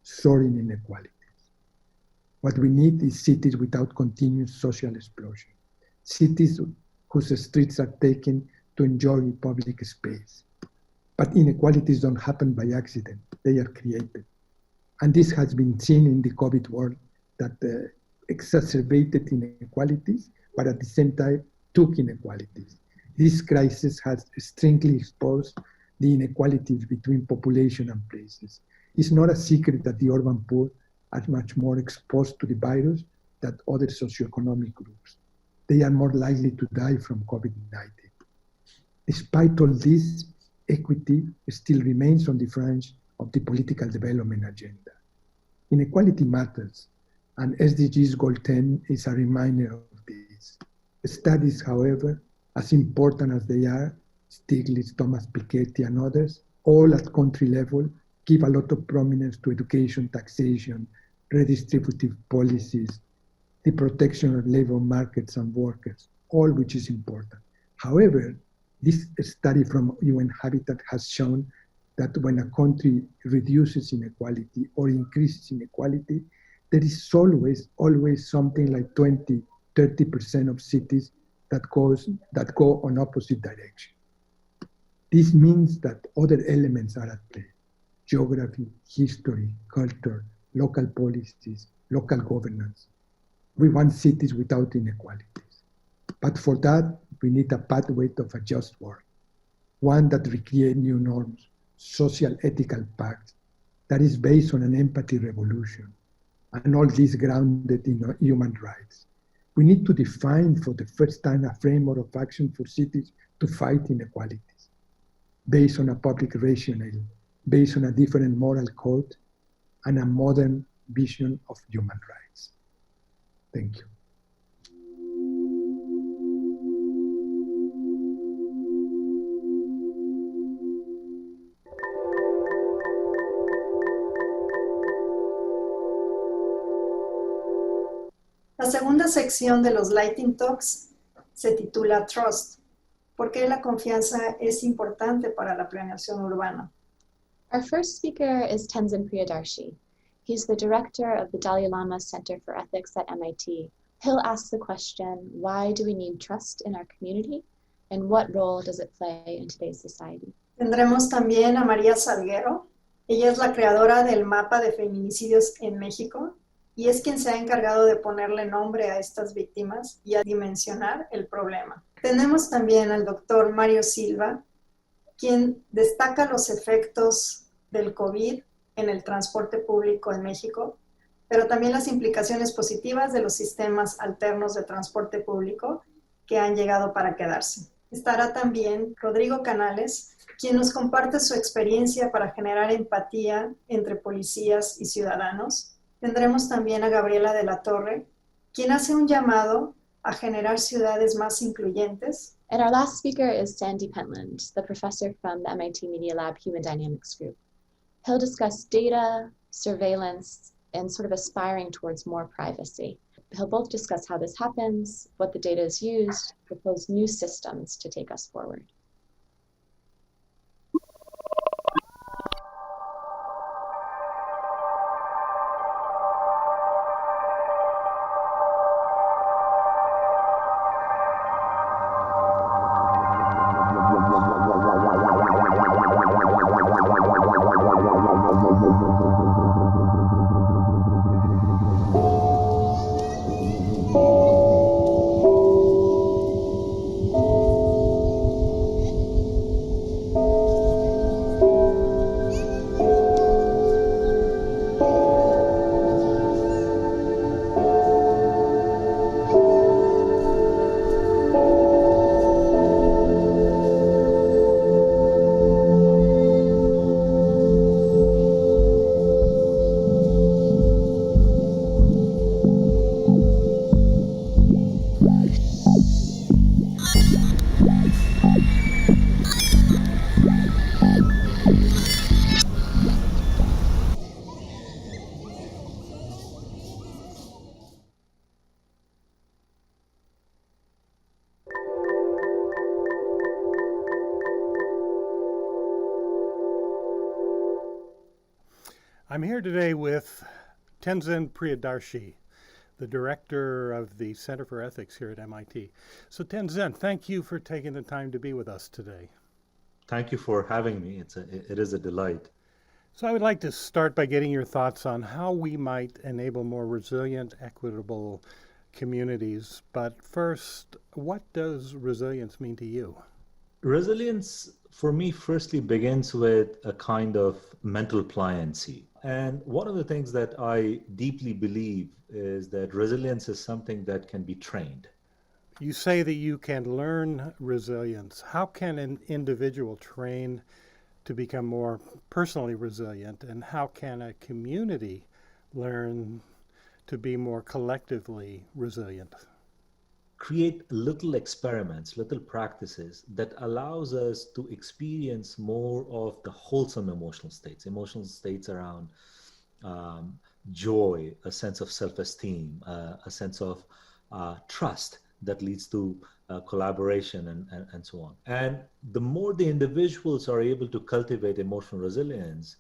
soaring inequalities. What we need is cities without continuous social explosion, cities whose streets are taken to enjoy public space. But inequalities don't happen by accident, they are created. And this has been seen in the COVID world that exacerbated inequalities, but at the same time took inequalities. This crisis has strongly exposed the inequalities between population and places. It's not a secret that the urban poor are much more exposed to the virus than other socioeconomic groups. They are more likely to die from COVID-19. Despite all this, equity still remains on the fringe of the political development agenda. Inequality matters, and SDGs Goal 10 is a reminder of this. Studies, however, as important as they are, Stiglitz, Thomas Piketty, and others, all at country level, give a lot of prominence to education, taxation, redistributive policies, the protection of labor markets and workers, all which is important. However, this study from UN Habitat has shown that when a country reduces inequality or increases inequality, there is always something like 20, 30% of cities that go on opposite direction. This means that other elements are at play: geography, history, culture, local policies, local governance. We want cities without inequalities. But for that, we need a pathway of a just world, one that recreates new norms, social ethical pacts, that is based on an empathy revolution, and all this grounded in human rights. We need to define for the first time a framework of action for cities to fight inequalities, based on a public rationale, based on a different moral code, and a modern vision of human rights. Thank you. La segunda sección de los Lighting Talks se titula Trust. ¿Por qué la confianza es importante para la planeación urbana? Our first speaker is Tenzin Priyadarshi. He's the director of the Dalai Lama Center for Ethics at MIT. He'll ask the question, why do we need trust in our community? And what role does it play in today's society? Tendremos también a María Salguero. Ella es la creadora del mapa de feminicidios en México y es quien se ha encargado de ponerle nombre a estas víctimas y a dimensionar el problema. Tenemos también al doctor Mario Silva, quien destaca los efectos del COVID en el transporte público en México, pero también las implicaciones positivas de los sistemas alternos de transporte público que han llegado para quedarse. Estará también Rodrigo Canales, quien nos comparte su experiencia para generar empatía entre policías y ciudadanos. Tendremos también a Gabriela de la Torre, quien hace un llamado a generar ciudades más incluyentes. And our last speaker is Sandy Pentland, the professor from the MIT Media Lab Human Dynamics Group. He'll discuss data, surveillance, and sort of aspiring towards more privacy. He'll both discuss how this happens, what the data is used, propose new systems to take us forward. I'm here today with Tenzin Priyadarshi, the director of the Center for Ethics here at MIT. So Tenzin, thank you for taking the time to be with us today. Thank you for having me. It is a delight. So I would like to start by getting your thoughts on how we might enable more resilient, equitable communities. But first, what does resilience mean to you? Resilience, for me, firstly begins with a kind of mental pliancy. And one of the things that I deeply believe is that resilience is something that can be trained. You say that you can learn resilience. How can an individual train to become more personally resilient? And how can a community learn to be more collectively resilient? Create little experiments, little practices that allows us to experience more of the wholesome emotional states around joy, a sense of self-esteem, a sense of trust that leads to collaboration and so on. And the more the individuals are able to cultivate emotional resilience,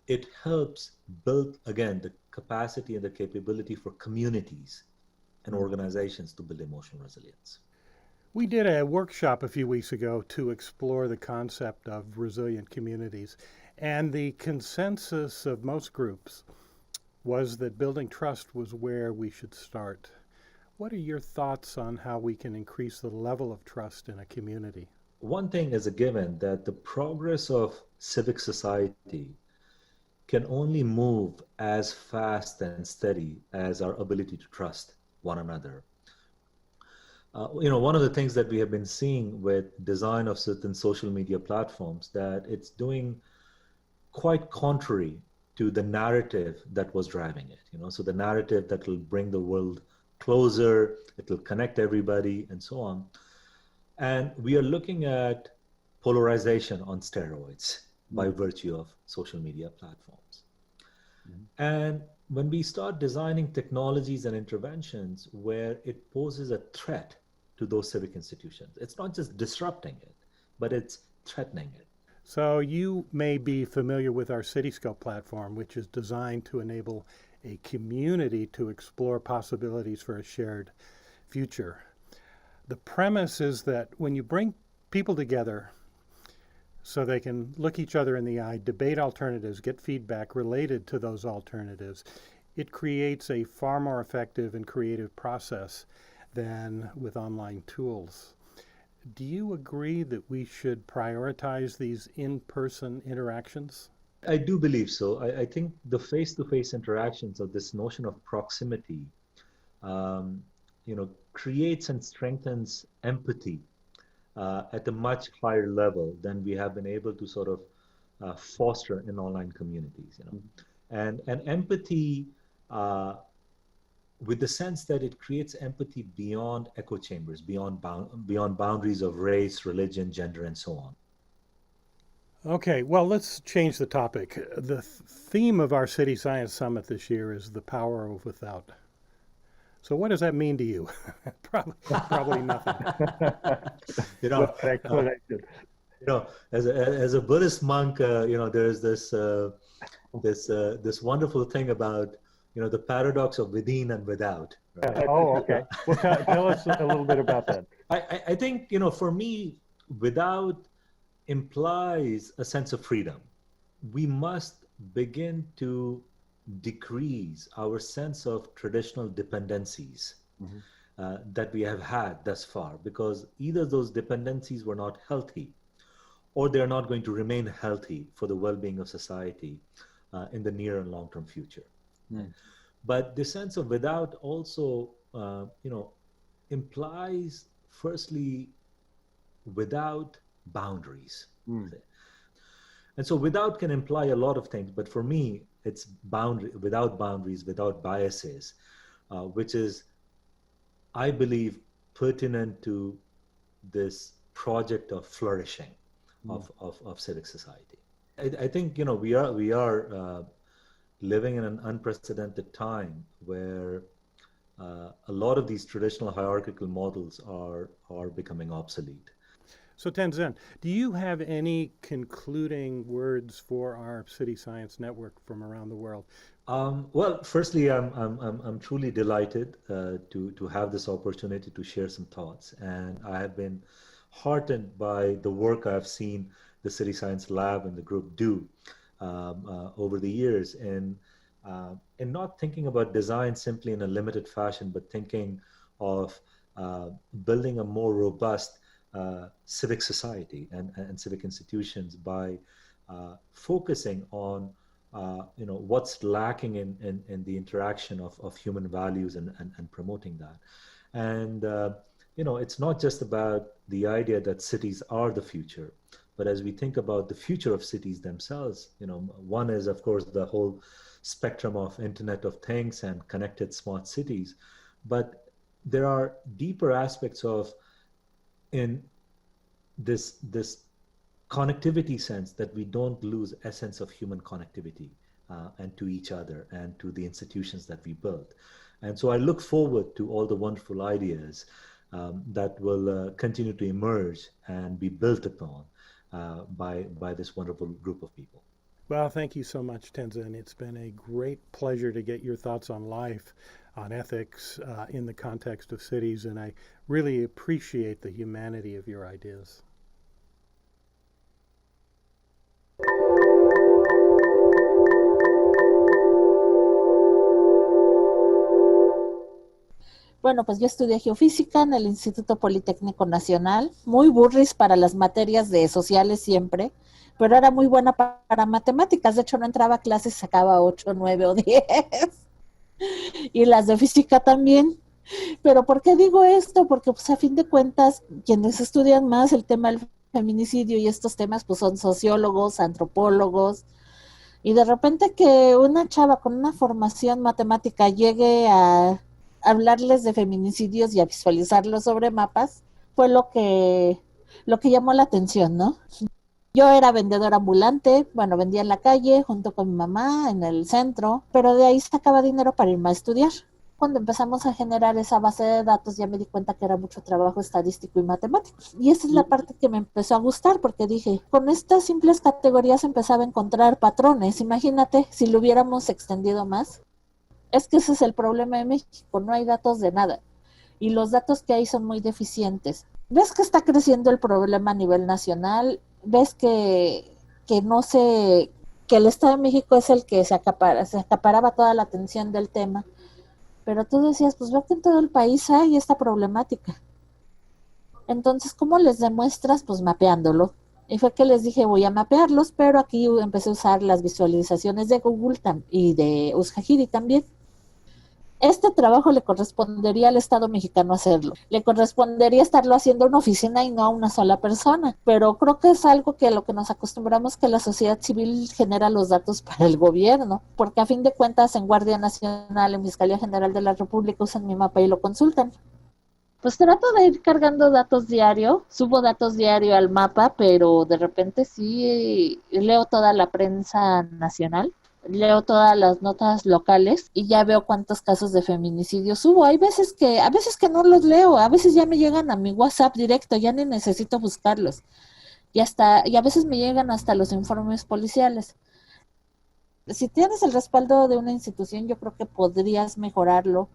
it helps build, again, the capacity and the capability for communities and organizations to build emotional resilience. We did a workshop a few weeks ago to explore the concept of resilient communities, and the consensus of most groups was that building trust was where we should start. What are your thoughts on how we can increase the level of trust in a community? One thing is a given, that the progress of civic society can only move as fast and steady as our ability to trust one another. One of the things that we have been seeing with design of certain social media platforms, that it's doing quite contrary to the narrative that was driving it, so the narrative that will bring the world closer, it will connect everybody, and so on. And we are looking at polarization on steroids by virtue of social media platforms. And when we start designing technologies and interventions where it poses a threat to those civic institutions, it's not just disrupting it, but it's threatening it. So you may be familiar with our Cityscope platform, which is designed to enable a community to explore possibilities for a shared future. The premise is that when you bring people together so they can look each other in the eye, debate alternatives, get feedback related to those alternatives, it creates a far more effective and creative process than with online tools. Do you agree that we should prioritize these in-person interactions? I do believe so. I think the face-to-face interactions, or this notion of proximity, creates and strengthens empathy at a much higher level than we have been able to sort of foster in online communities. And empathy, with the sense that it creates empathy beyond echo chambers, beyond boundaries of race, religion, gender, and so on. Okay, well, let's change the topic. The theme of our City Science Summit this year is the power of without. So what does that mean to you? Probably nothing. As a Buddhist monk, there's this wonderful thing about the paradox of within and without. Right? Oh, okay. Well, tell us a little bit about that. I think, for me, without implies a sense of freedom. We must begin to decrease our sense of traditional dependencies that we have had thus far, because either those dependencies were not healthy or they're not going to remain healthy for the well-being of society in the near and long-term future. But the sense of without also, implies, firstly, without boundaries. And so without can imply a lot of things, but for me, it's without boundaries, without biases, which is, I believe, pertinent to this project of flourishing of civic society. I think, we are living in an unprecedented time where a lot of these traditional hierarchical models are becoming obsolete. So Tenzin, do you have any concluding words for our City Science Network from around the world? Well, firstly, I'm truly delighted to have this opportunity to share some thoughts, and I have been heartened by the work I've seen the City Science Lab and the group do over the years, in not thinking about design simply in a limited fashion, but thinking of building a more robust civic society and civic institutions by focusing on what's lacking in the interaction of human values and promoting that. And it's not just about the idea that cities are the future, but as we think about the future of cities themselves, one is, of course, the whole spectrum of Internet of Things and connected smart cities, but there are deeper aspects of in this connectivity sense that we don't lose essence of human connectivity and to each other and to the institutions that we build. And so I look forward to all the wonderful ideas that will continue to emerge and be built upon by this wonderful group of people. Well, thank you so much, Tenzin. It's been a great pleasure to get your thoughts on life, on ethics in the context of cities, and I really appreciate the humanity of your ideas. Bueno, pues yo estudié geofísica en el Instituto Politécnico Nacional, muy burris para las materias de sociales siempre, pero era muy buena para matemáticas. De hecho, no entraba a clases, sacaba 8, 9 o 10. Y las de física también. Pero ¿por qué digo esto? Porque pues a fin de cuentas, quienes estudian más el tema del feminicidio y estos temas, pues son sociólogos, antropólogos, Y de repente que una chava con una formación matemática llegue a hablarles de feminicidios y a visualizarlos sobre mapas, fue lo que llamó la atención, ¿no? Yo era vendedora ambulante, bueno, vendía en la calle junto con mi mamá en el centro, pero de ahí sacaba dinero para irme a estudiar. Cuando empezamos a generar esa base de datos ya me di cuenta que era mucho trabajo estadístico y matemático. Y esa es la parte que me empezó a gustar porque dije, con estas simples categorías empezaba a encontrar patrones. Imagínate si lo hubiéramos extendido más. Es que ese es el problema de México, no hay datos de nada. Y los datos que hay son muy deficientes. Ves que está creciendo el problema a nivel nacional, ves que no sé, que el Estado de México es el que se acaparaba toda la atención del tema. Pero tú decías, pues veo que en todo el país hay esta problemática. Entonces, ¿cómo les demuestras? Pues mapeándolo. Y fue que les dije, voy a mapearlos, pero aquí empecé a usar las visualizaciones de Google y de Usajiri también. Este trabajo le correspondería al Estado mexicano hacerlo. Le correspondería estarlo haciendo una oficina y no a una sola persona. Pero creo que es algo que a lo que nos acostumbramos, que la sociedad civil genera los datos para el gobierno. Porque a fin de cuentas en Guardia Nacional, en Fiscalía General de la República usan mi mapa y lo consultan. Pues trato de ir cargando datos diario, subo datos diario al mapa, pero de repente sí leo toda la prensa nacional. Leo todas las notas locales y ya veo cuántos casos de feminicidio subo. Hay veces a veces que no los leo, a veces ya me llegan a mi WhatsApp directo, ya ni necesito buscarlos. Y a veces me llegan hasta los informes policiales. Si tienes el respaldo de una institución, yo creo que podrías mejorarlo.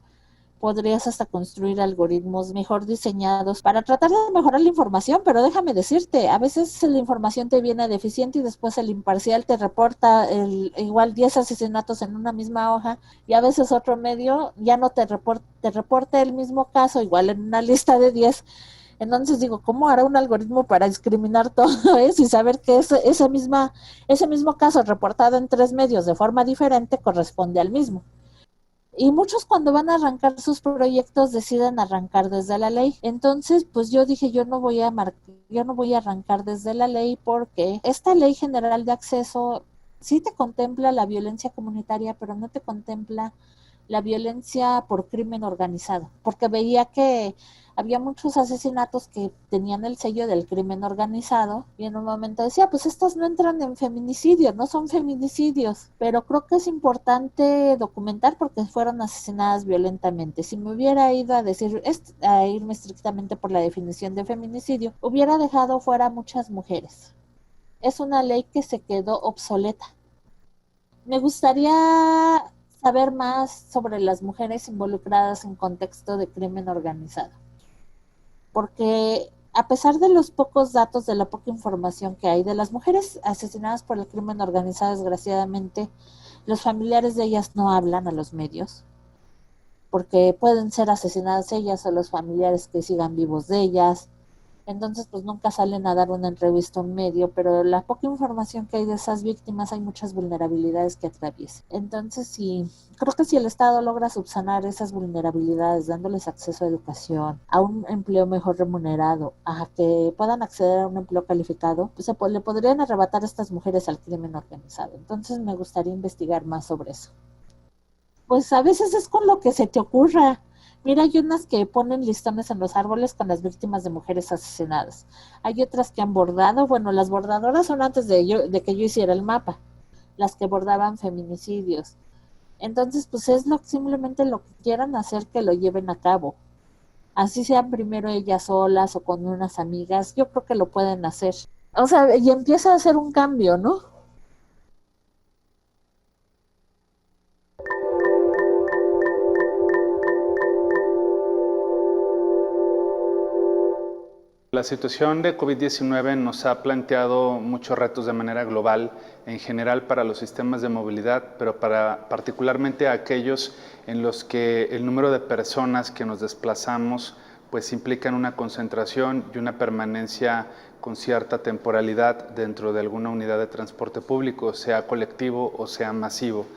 Podrías hasta construir algoritmos mejor diseñados para tratar de mejorar la información, pero déjame decirte, a veces la información te viene deficiente y después el imparcial te reporta igual 10 asesinatos en una misma hoja y a veces otro medio ya no te reporta el mismo caso, igual en una lista de 10. Entonces digo, ¿cómo hará un algoritmo para discriminar todo eso y saber que ese mismo caso reportado en 3 medios de forma diferente corresponde al mismo? Y muchos cuando van a arrancar sus proyectos deciden arrancar desde la ley. Entonces, pues yo dije, yo no voy a arrancar desde la ley porque esta ley general de acceso sí te contempla la violencia comunitaria, pero no te contempla la violencia por crimen organizado, porque veía que había muchos asesinatos que tenían el sello del crimen organizado y en un momento decía, pues estas no entran en feminicidio, no son feminicidios, pero creo que es importante documentar porque fueron asesinadas violentamente. Si me hubiera ido a irme estrictamente por la definición de feminicidio, hubiera dejado fuera a muchas mujeres. Es una ley que se quedó obsoleta. Me gustaría saber más sobre las mujeres involucradas en contexto de crimen organizado. Porque a pesar de los pocos datos, de la poca información que hay de las mujeres asesinadas por el crimen organizado, desgraciadamente, los familiares de ellas no hablan a los medios, porque pueden ser asesinadas ellas o los familiares que sigan vivos de ellas. Entonces, pues nunca salen a dar una entrevista a un medio, pero la poca información que hay de esas víctimas, hay muchas vulnerabilidades que atraviesan. Entonces, sí, creo que si el Estado logra subsanar esas vulnerabilidades, dándoles acceso a educación, a un empleo mejor remunerado, a que puedan acceder a un empleo calificado, pues le podrían arrebatar a estas mujeres al crimen organizado. Entonces, me gustaría investigar más sobre eso. Pues a veces es con lo que se te ocurra. Mira, hay unas que ponen listones en los árboles con las víctimas de mujeres asesinadas. Hay otras que han bordado, bueno, las bordadoras son antes de que yo hiciera el mapa, las que bordaban feminicidios. Entonces, pues es simplemente lo que quieran hacer que lo lleven a cabo. Así sean primero ellas solas o con unas amigas, yo creo que lo pueden hacer. O sea, y empieza a hacer un cambio, ¿no? La situación de COVID-19 nos ha planteado muchos retos de manera global, en general para los sistemas de movilidad, pero particularmente aquellos en los que el número de personas que nos desplazamos pues implican una concentración y una permanencia con cierta temporalidad dentro de alguna unidad de transporte público, sea colectivo o sea masivo.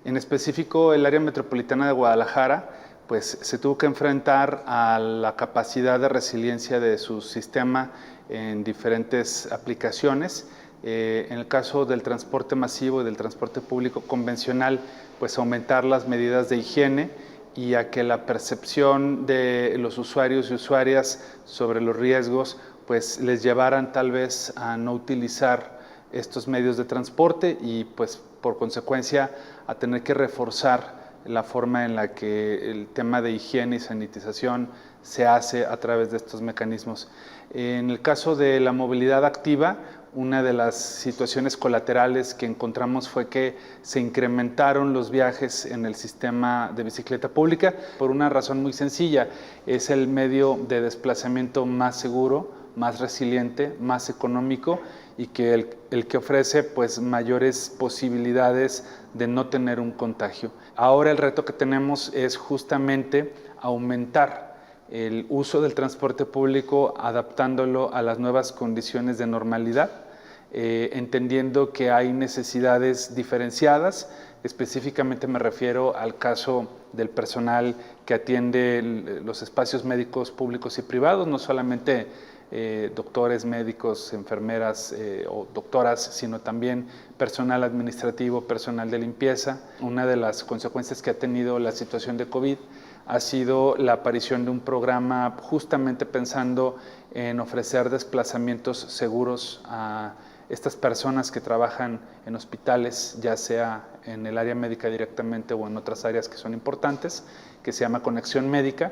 En específico, el área metropolitana de Guadalajara pues se tuvo que enfrentar a la capacidad de resiliencia de su sistema en diferentes aplicaciones, En el caso del transporte masivo y del transporte público convencional, pues aumentar las medidas de higiene y a que la percepción de los usuarios y usuarias sobre los riesgos pues les llevaran tal vez a no utilizar estos medios de transporte y pues por consecuencia a tener que reforzar la forma en la que el tema de higiene y sanitización se hace a través de estos mecanismos. En el caso de la movilidad activa, una de las situaciones colaterales que encontramos fue que se incrementaron los viajes en el sistema de bicicleta pública por una razón muy sencilla. Es el medio de desplazamiento más seguro, más resiliente, más económico y que el que ofrece pues mayores posibilidades de no tener un contagio. Ahora el reto que tenemos es justamente aumentar el uso del transporte público adaptándolo a las nuevas condiciones de normalidad, entendiendo que hay necesidades diferenciadas. Específicamente me refiero al caso del personal que atiende los espacios médicos públicos y privados, no solamente doctores, médicos, enfermeras o doctoras, sino también personal administrativo, personal de limpieza. Una de las consecuencias que ha tenido la situación de COVID ha sido la aparición de un programa justamente pensando en ofrecer desplazamientos seguros a estas personas que trabajan en hospitales, ya sea en el área médica directamente o en otras áreas que son importantes, que se llama Conexión Médica.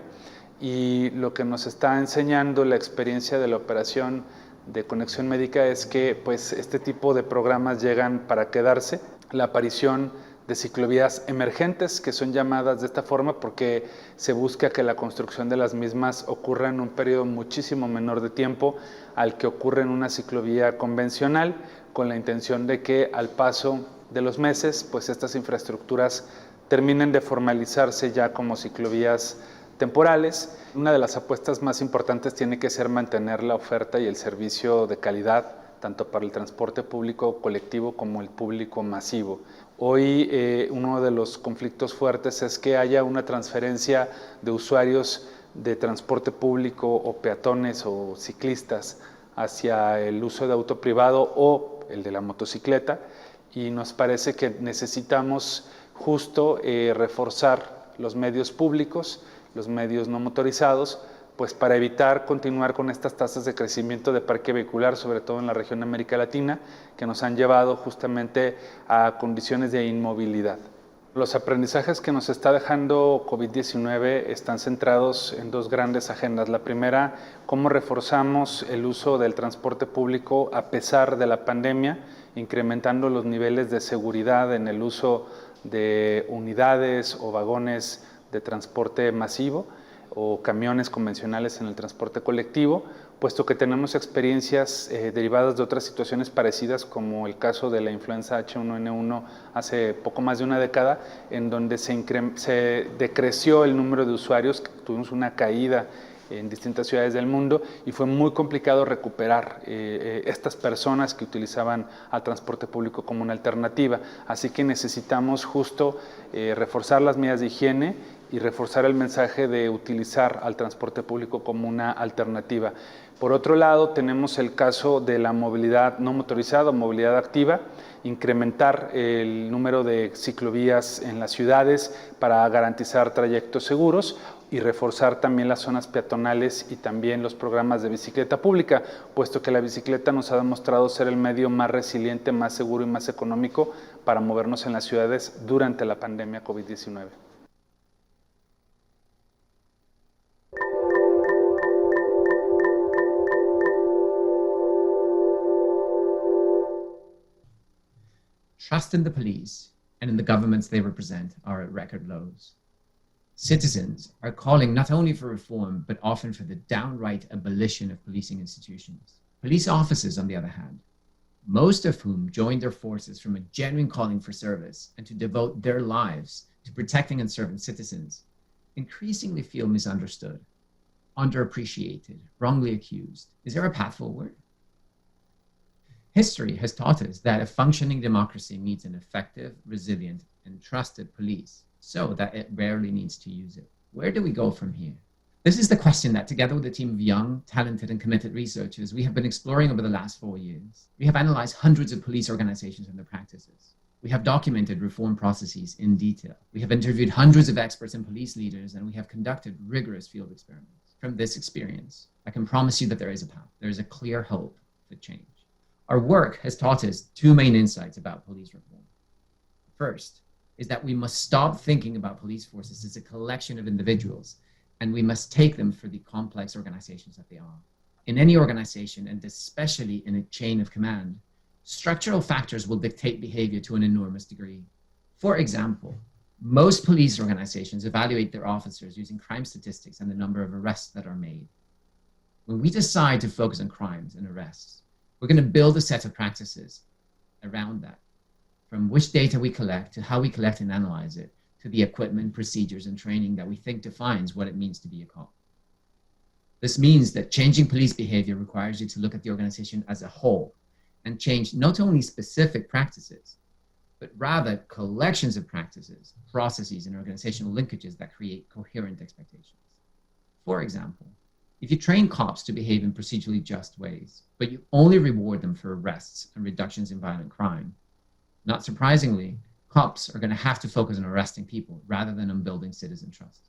Y lo que nos está enseñando la experiencia de la operación de Conexión Médica es que pues, este tipo de programas llegan para quedarse. La aparición de ciclovías emergentes, que son llamadas de esta forma porque se busca que la construcción de las mismas ocurra en un periodo muchísimo menor de tiempo al que ocurre en una ciclovía convencional, con la intención de que al paso de los meses, pues estas infraestructuras terminen de formalizarse ya como ciclovías temporales. Una de las apuestas más importantes tiene que ser mantener la oferta y el servicio de calidad, tanto para el transporte público colectivo como el público masivo. Hoy uno de los conflictos fuertes es que haya una transferencia de usuarios de transporte público o peatones o ciclistas hacia el uso de auto privado o el de la motocicleta, y nos parece que necesitamos justo reforzar los medios públicos, los medios no motorizados, pues para evitar continuar con estas tasas de crecimiento de parque vehicular, sobre todo en la región de América Latina, que nos han llevado justamente a condiciones de inmovilidad. Los aprendizajes que nos está dejando COVID-19 están centrados en dos grandes agendas. La primera, cómo reforzamos el uso del transporte público a pesar de la pandemia, incrementando los niveles de seguridad en el uso de unidades o vagones de transporte masivo o camiones convencionales en el transporte colectivo, puesto que tenemos experiencias derivadas de otras situaciones parecidas, como el caso de la influenza H1N1 hace poco más de una década, en donde se decreció el número de usuarios, tuvimos una caída en distintas ciudades del mundo y fue muy complicado recuperar estas personas que utilizaban al transporte público como una alternativa. Así que necesitamos justo reforzar las medidas de higiene y reforzar el mensaje de utilizar al transporte público como una alternativa. Por otro lado, tenemos el caso de la movilidad no motorizada, movilidad activa, incrementar el número de ciclovías en las ciudades para garantizar trayectos seguros y reforzar también las zonas peatonales y también los programas de bicicleta pública, puesto que la bicicleta nos ha demostrado ser el medio más resiliente, más seguro y más económico para movernos en las ciudades durante la pandemia COVID-19. Trust in the police and in the governments they represent are at record lows. Citizens are calling not only for reform, but often for the downright abolition of policing institutions. Police officers, on the other hand, most of whom joined their forces from a genuine calling for service and to devote their lives to protecting and serving citizens, increasingly feel misunderstood, underappreciated, wrongly accused. Is there a path forward? History has taught us that a functioning democracy needs an effective, resilient, and trusted police so that it rarely needs to use it. Where do we go from here? This is the question that, together with a team of young, talented, and committed researchers, we have been exploring over the last 4 years. We have analyzed hundreds of police organizations and their practices. We have documented reform processes in detail. We have interviewed hundreds of experts and police leaders, and we have conducted rigorous field experiments. From this experience, I can promise you that there is a path. There is a clear hope for change. Our work has taught us two main insights about police reform. First is that we must stop thinking about police forces as a collection of individuals, and we must take them for the complex organizations that they are. In any organization, and especially in a chain of command, structural factors will dictate behavior to an enormous degree. For example, most police organizations evaluate their officers using crime statistics and the number of arrests that are made. When we decide to focus on crimes and arrests, we're going to build a set of practices around that, from which data we collect to how we collect and analyze it, to the equipment, procedures, and training that we think defines what it means to be a cop. This means that changing police behavior requires you to look at the organization as a whole and change not only specific practices, but rather collections of practices, processes, and organizational linkages that create coherent expectations. For example, if you train cops to behave in procedurally just ways, but you only reward them for arrests and reductions in violent crime, not surprisingly, cops are going to have to focus on arresting people rather than on building citizen trust.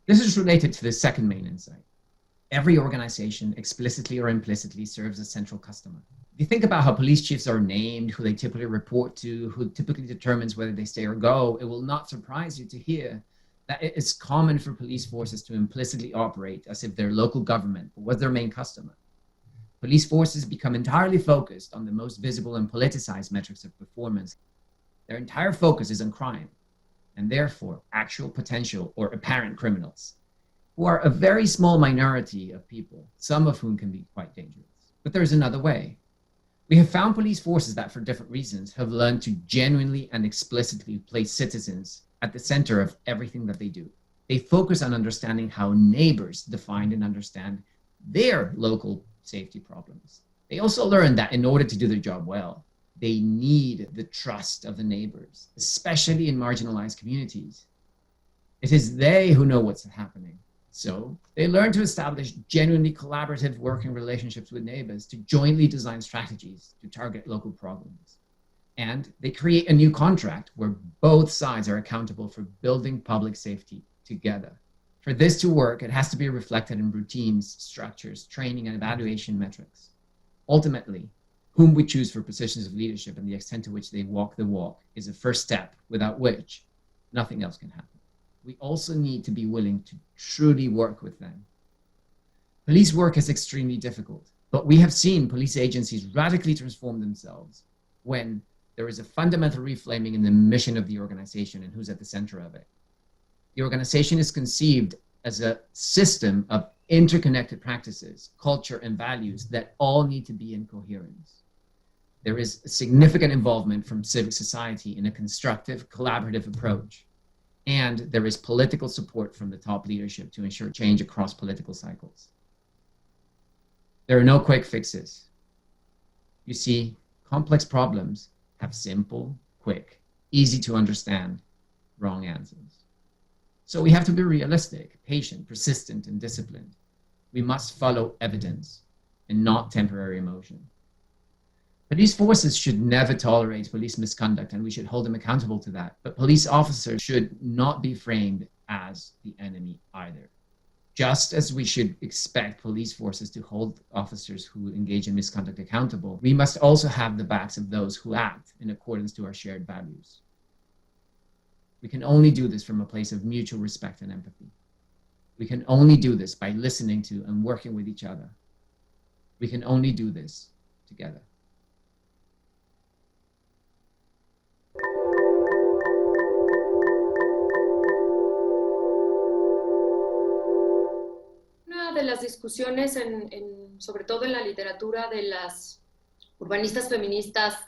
This is related to the second main insight. Every organization, explicitly or implicitly, serves a central customer. If you think about how police chiefs are named, who they typically report to, who typically determines whether they stay or go, it will not surprise you to hear that it is common for police forces to implicitly operate as if their local government was their main customer. Police forces become entirely focused on the most visible and politicized metrics of performance. Their entire focus is on crime, and therefore actual potential or apparent criminals, who are a very small minority of people, some of whom can be quite dangerous. But there's another way. We have found police forces that, for different reasons, have learned to genuinely and explicitly place citizens at the center of everything that they do. They focus on understanding how neighbors define and understand their local safety problems. They also learn that in order to do their job well, they need the trust of the neighbors, especially in marginalized communities. It is they who know what's happening. So they learn to establish genuinely collaborative working relationships with neighbors to jointly design strategies to target local problems. And they create a new contract where both sides are accountable for building public safety together. For this to work, it has to be reflected in routines, structures, training, and evaluation metrics. Ultimately, whom we choose for positions of leadership and the extent to which they walk the walk is a first step without which nothing else can happen. We also need to be willing to truly work with them. Police work is extremely difficult, but we have seen police agencies radically transform themselves when there is a fundamental reframing in the mission of the organization and who's at the center of it. The organization is conceived as a system of interconnected practices, culture, and values that all need to be in coherence. There is significant involvement from civic society in a constructive, collaborative approach. And there is political support from the top leadership to ensure change across political cycles. There are no quick fixes. You see, complex problems have simple, quick, easy to understand, wrong answers. So we have to be realistic, patient, persistent, and disciplined. We must follow evidence and not temporary emotion. Police forces should never tolerate police misconduct, and we should hold them accountable to that. But police officers should not be framed as the enemy either. Just as we should expect police forces to hold officers who engage in misconduct accountable, we must also have the backs of those who act in accordance to our shared values. We can only do this from a place of mutual respect and empathy. We can only do this by listening to and working with each other. We can only do this together. De las discusiones, sobre todo en la literatura de las urbanistas feministas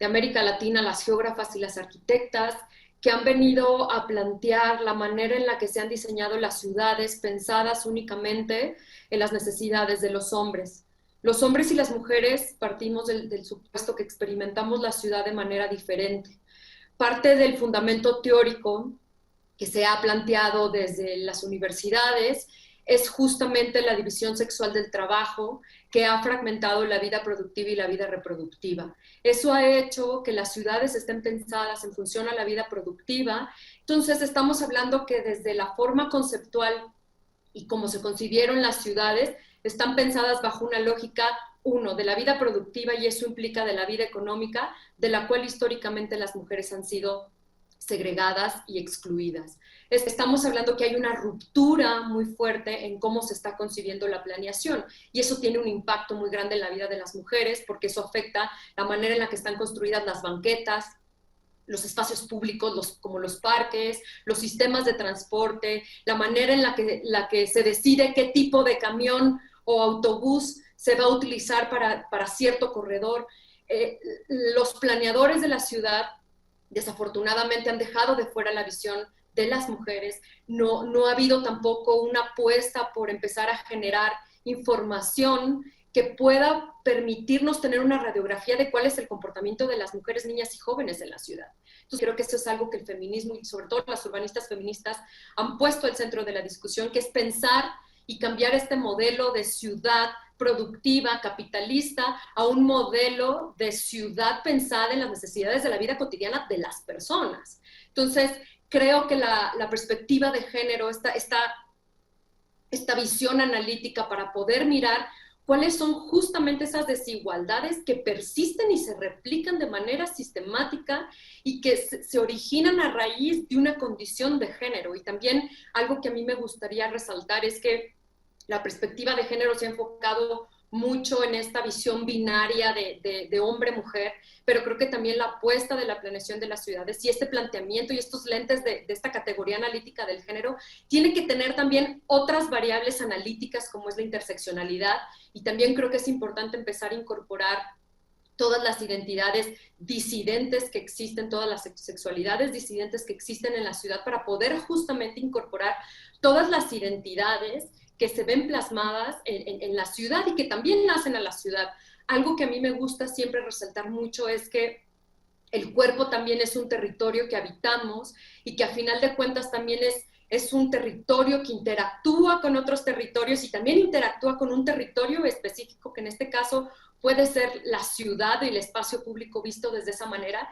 de América Latina, las geógrafas y las arquitectas, que han venido a plantear la manera en la que se han diseñado las ciudades pensadas únicamente en las necesidades de los hombres. Los hombres y las mujeres partimos del supuesto que experimentamos la ciudad de manera diferente. Parte del fundamento teórico que se ha planteado desde las universidades es justamente la división sexual del trabajo que ha fragmentado la vida productiva y la vida reproductiva. Eso ha hecho que las ciudades estén pensadas en función a la vida productiva. Entonces estamos hablando que desde la forma conceptual y cómo se concibieron las ciudades, están pensadas bajo una lógica, uno, de la vida productiva, y eso implica de la vida económica, de la cual históricamente las mujeres han sido segregadas y excluidas. Estamos hablando que hay una ruptura muy fuerte en cómo se está concibiendo la planeación, y eso tiene un impacto muy grande en la vida de las mujeres, porque eso afecta la manera en la que están construidas las banquetas, los espacios públicos, como los parques, los sistemas de transporte, la manera en la que se decide qué tipo de camión o autobús se va a utilizar para cierto corredor. Los planeadores de la ciudad, desafortunadamente, han dejado de fuera la visión de las mujeres. No ha habido tampoco una apuesta por empezar a generar información que pueda permitirnos tener una radiografía de cuál es el comportamiento de las mujeres, niñas y jóvenes en la ciudad. Entonces creo que eso es algo que el feminismo y sobre todo las urbanistas feministas han puesto al centro de la discusión, que es pensar y cambiar este modelo de ciudad productiva, capitalista, a un modelo de ciudad pensada en las necesidades de la vida cotidiana de las personas. Entonces creo que la perspectiva de género, esta visión analítica para poder mirar cuáles son justamente esas desigualdades que persisten y se replican de manera sistemática y que se originan a raíz de una condición de género. Y también algo que a mí me gustaría resaltar es que la perspectiva de género se ha enfocado mucho en esta visión binaria de hombre-mujer, pero creo que también la apuesta de la planeación de las ciudades y este planteamiento y estos lentes de esta categoría analítica del género tiene que tener también otras variables analíticas como es la interseccionalidad, y también creo que es importante empezar a incorporar todas las identidades disidentes que existen, todas las sexualidades disidentes que existen en la ciudad, para poder justamente incorporar todas las identidades que se ven plasmadas en la ciudad y que también nacen a la ciudad. Algo que a mí me gusta siempre resaltar mucho es que el cuerpo también es un territorio que habitamos y que a final de cuentas también es un territorio que interactúa con otros territorios y también interactúa con un territorio específico, que en este caso puede ser la ciudad y el espacio público visto desde esa manera.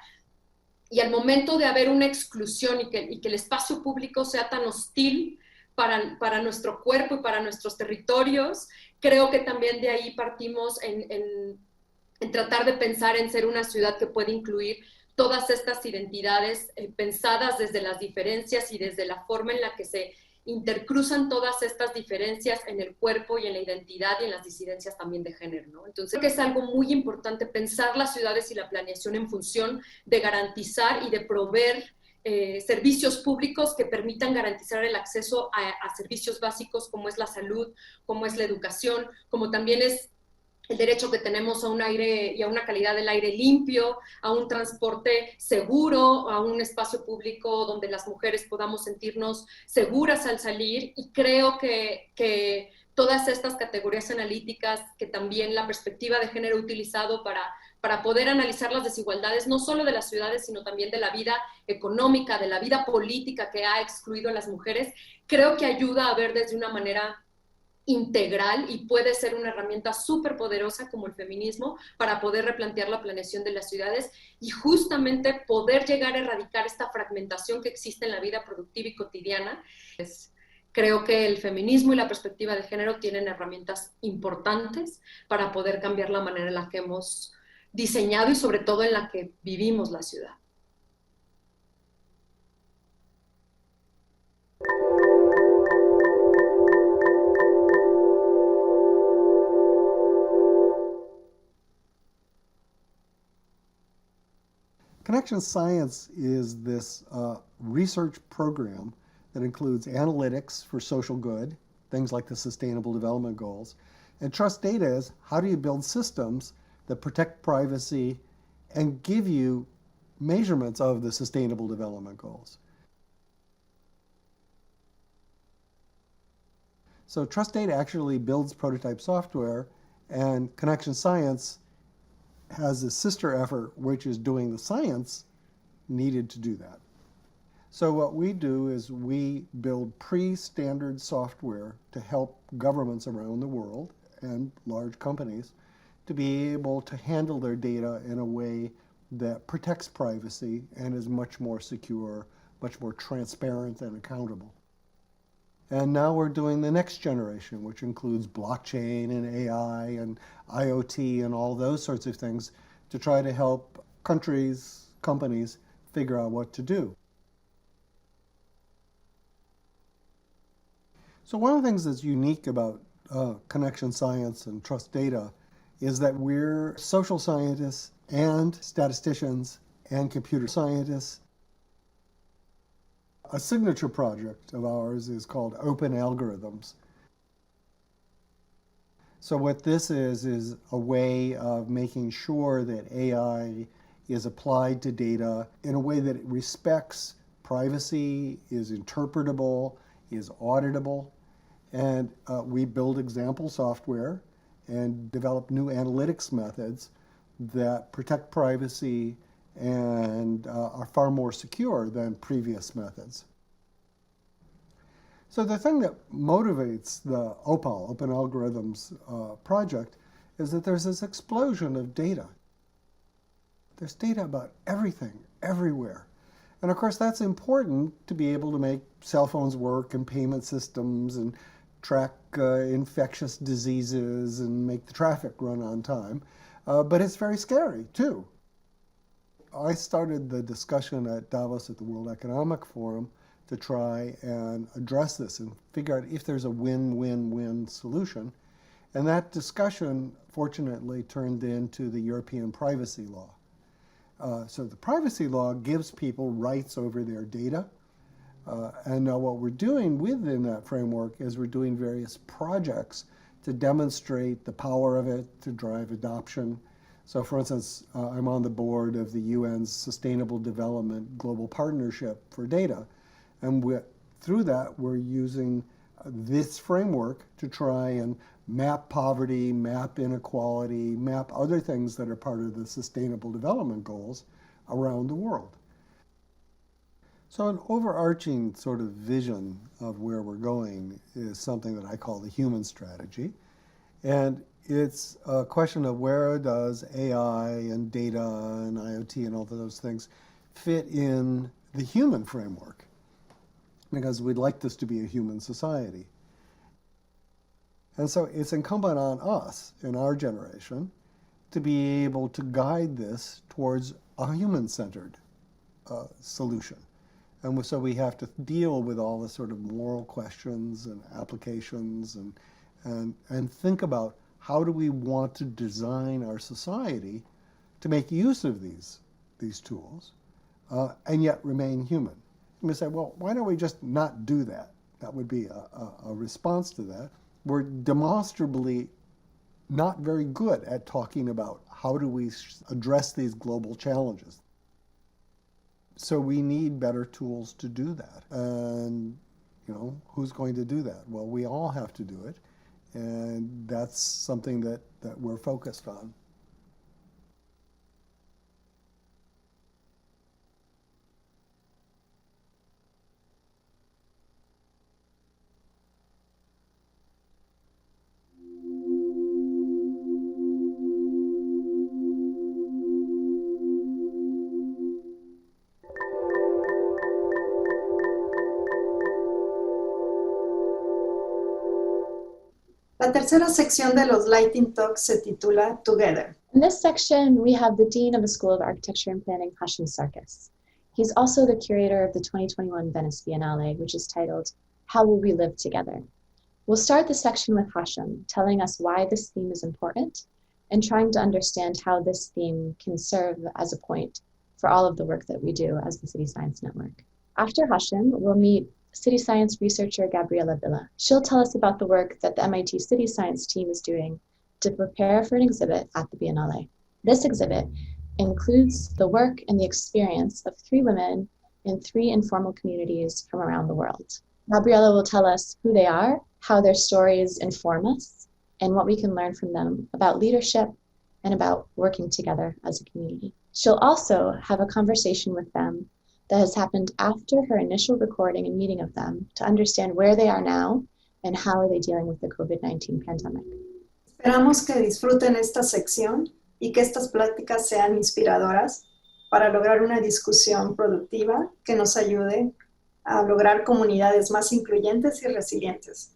Y al momento de haber una exclusión y que el espacio público sea tan hostil para nuestro cuerpo y para nuestros territorios, creo que también de ahí partimos en tratar de pensar en ser una ciudad que puede incluir todas estas identidades pensadas desde las diferencias y desde la forma en la que se intercruzan todas estas diferencias en el cuerpo y en la identidad y en las disidencias también de género, ¿no? Entonces creo que es algo muy importante pensar las ciudades y la planeación en función de garantizar y de proveer servicios públicos que permitan garantizar el acceso a servicios básicos como es la salud, como es la educación, como también es el derecho que tenemos a un aire y a una calidad del aire limpio, a un transporte seguro, a un espacio público donde las mujeres podamos sentirnos seguras al salir. Y creo que todas estas categorías analíticas, que también la perspectiva de género ha utilizado para poder analizar las desigualdades, no solo de las ciudades, sino también de la vida económica, de la vida política que ha excluido a las mujeres, creo que ayuda a ver desde una manera integral y puede ser una herramienta súper poderosa como el feminismo para poder replantear la planeación de las ciudades y justamente poder llegar a erradicar esta fragmentación que existe en la vida productiva y cotidiana. Creo que el feminismo y la perspectiva de género tienen herramientas importantes para poder cambiar la manera en la que hemos diseñado y sobre todo en la que vivimos la ciudad. Connection Science is this research program that includes analytics for social good, things like the Sustainable Development Goals, and trust data is how do you build systems that protect privacy and give you measurements of the Sustainable Development Goals. So trust data actually builds prototype software, and Connection Science has a sister effort which is doing the science needed to do that. So what we do is we build pre-standard software to help governments around the world and large companies to be able to handle their data in a way that protects privacy and is much more secure, much more transparent and accountable. And now we're doing the next generation, which includes blockchain and AI and IoT and all those sorts of things to try to help countries, companies figure out what to do. So one of the things that's unique about connection science and trust data is that we're social scientists and statisticians and computer scientists. A signature project of ours is called Open Algorithms. So what this is a way of making sure that AI is applied to data in a way that it respects privacy, is interpretable, is auditable. And we build example software and develop new analytics methods that protect privacy and are far more secure than previous methods. So the thing that motivates the OPAL, Open Algorithms project, is that there's this explosion of data. There's data about everything, everywhere. And of course that's important to be able to make cell phones work and payment systems and track infectious diseases and make the traffic run on time. But it's very scary too. I started the discussion at Davos at the World Economic Forum to try and address this and figure out if there's a win-win-win solution. And that discussion, fortunately, turned into the European privacy law. So the privacy law gives people rights over their data. And now what we're doing within that framework is we're doing various projects to demonstrate the power of it, to drive adoption. So for instance, I'm on the board of the UN's Sustainable Development Global Partnership for Data. And through that, we're using this framework to try and map poverty, map inequality, map other things that are part of the Sustainable Development Goals around the world. So an overarching sort of vision of where we're going is something that I call the human strategy. And it's a question of where does AI and data and IoT and all of those things fit in the human framework? Because we'd like this to be a human society. And so it's incumbent on us in our generation to be able to guide this towards a human-centered solution. And so we have to deal with all the sort of moral questions and applications and think about how do we want to design our society to make use of these tools and yet remain human. And we say, well, why don't we just not do that? That would be a response to that. We're demonstrably not very good at talking about how do we address these global challenges. So we need better tools to do that. And, who's going to do that? Well, we all have to do it. And that's something that we're focused on. La tercera sección de los Lighting Talks se titula Together. In this section, we have the Dean of the School of Architecture and Planning, Hashim Sarkis. He's also the curator of the 2021 Venice Biennale, which is titled, How Will We Live Together? We'll start the section with Hashim, telling us why this theme is important and trying to understand how this theme can serve as a point for all of the work that we do as the City Science Network. After Hashim, we'll meet City Science researcher Gabriela Villa. She'll tell us about the work that the MIT City Science team is doing to prepare for an exhibit at the Biennale. This exhibit includes the work and the experience of 3 women in 3 informal communities from around the world. Gabriela will tell us who they are, how their stories inform us, and what we can learn from them about leadership and about working together as a community. She'll also have a conversation with them that has happened after her initial recording and meeting of them to understand where they are now and how are they dealing with the COVID-19 pandemic. Esperamos que disfruten esta sección y que estas pláticas sean inspiradoras para lograr una discusión productiva que nos ayude a lograr comunidades más incluyentes y resilientes.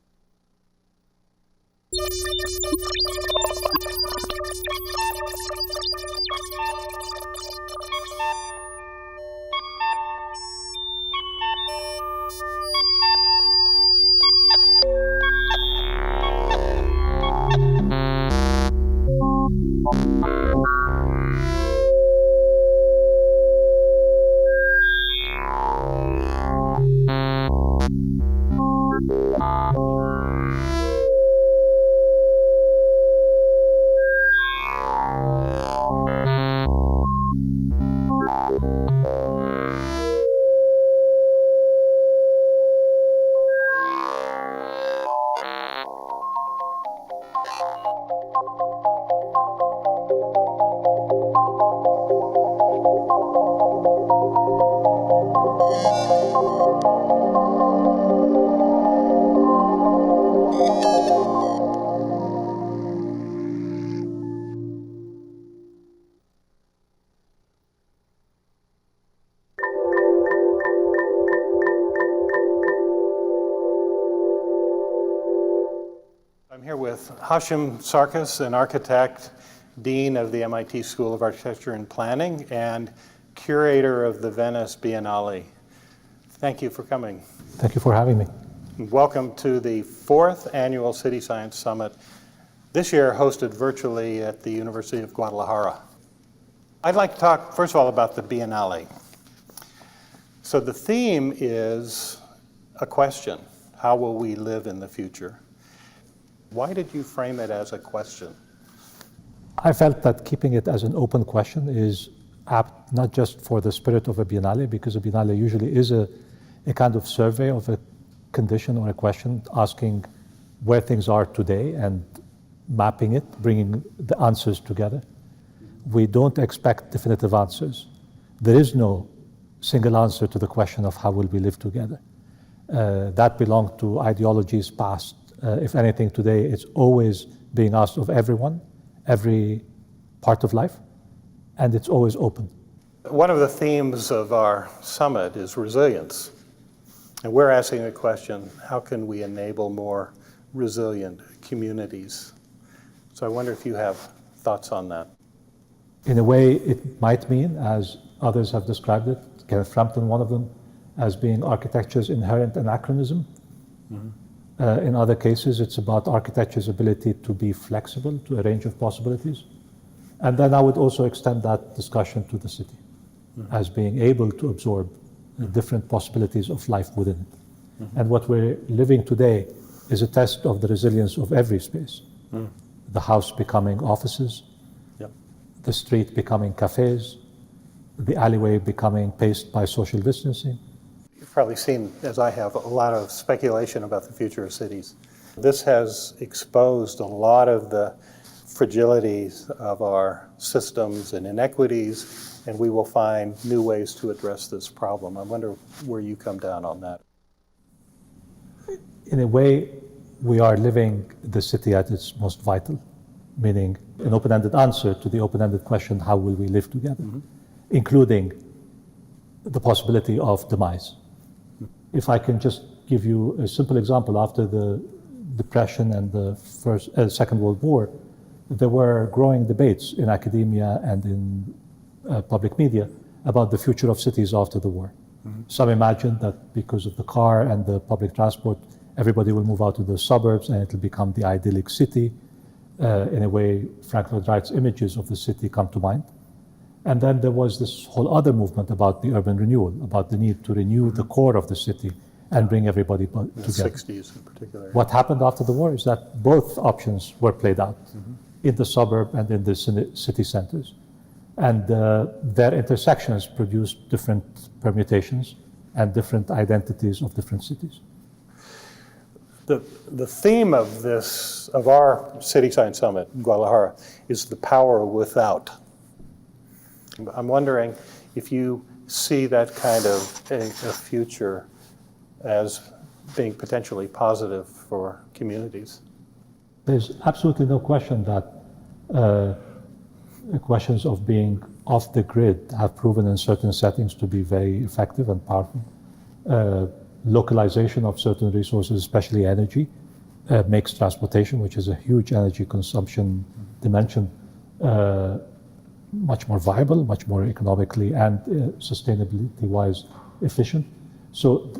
I'm here with Hashim Sarkis, an architect, dean of the MIT School of Architecture and Planning, and curator of the Venice Biennale. Thank you for coming. Thank you for having me. Welcome to the 4th Annual City Science Summit, this year hosted virtually at the University of Guadalajara. I'd like to talk, first of all, about the Biennale. So the theme is a question: how will we live in the future? Why did you frame it as a question? I felt that keeping it as an open question is apt not just for the spirit of a Biennale, because a Biennale usually is a kind of survey of a condition or a question, asking where things are today and mapping it, bringing the answers together. We don't expect definitive answers. There is no single answer to the question of how will we live together. That belonged to ideologies past. If anything, today it's always being asked of everyone, every part of life, and it's always open. One of the themes of our summit is resilience. And we're asking the question, how can we enable more resilient communities? So I wonder if you have thoughts on that. In a way, it might mean, as others have described it, Kenneth Frampton, one of them, as being architecture's inherent anachronism. Mm-hmm. In other cases, it's about architecture's ability to be flexible to a range of possibilities. And then I would also extend that discussion to the city, as being able to absorb the different possibilities of life within it. And what we're living today is a test of the resilience of every space. The house becoming offices, the street becoming cafes, the alleyway becoming paced by social distancing. You've probably seen, as I have, a lot of speculation about the future of cities. This has exposed a lot of the fragilities of our systems and inequities, and we will find new ways to address this problem. I wonder where you come down on that. In a way, we are living the city at its most vital, meaning an open-ended answer to the open-ended question, how will we live together, including the possibility of demise. If I can just give you a simple example, after the Depression and the Second World War, there were growing debates in academia and in public media about the future of cities after the war. Some imagined that because of the car and the public transport, everybody will move out to the suburbs and it will become the idyllic city. In a way, Frank Lloyd Wright's images of the city come to mind. And then there was this whole other movement about the urban renewal, about the need to renew the core of the city and bring everybody together. In the 60s in particular. What happened after the war is that both options were played out in the suburb and in the city centers. And their intersections produced different permutations and different identities of different cities. The theme of our City Science Summit in Guadalajara is the power without. I'm wondering if you see that kind of a future as being potentially positive for communities? There's absolutely no question that questions of being off the grid have proven in certain settings to be very effective and powerful. Localization of certain resources, especially energy, makes transportation, which is a huge energy consumption dimension, much more viable, much more economically and sustainability-wise efficient. So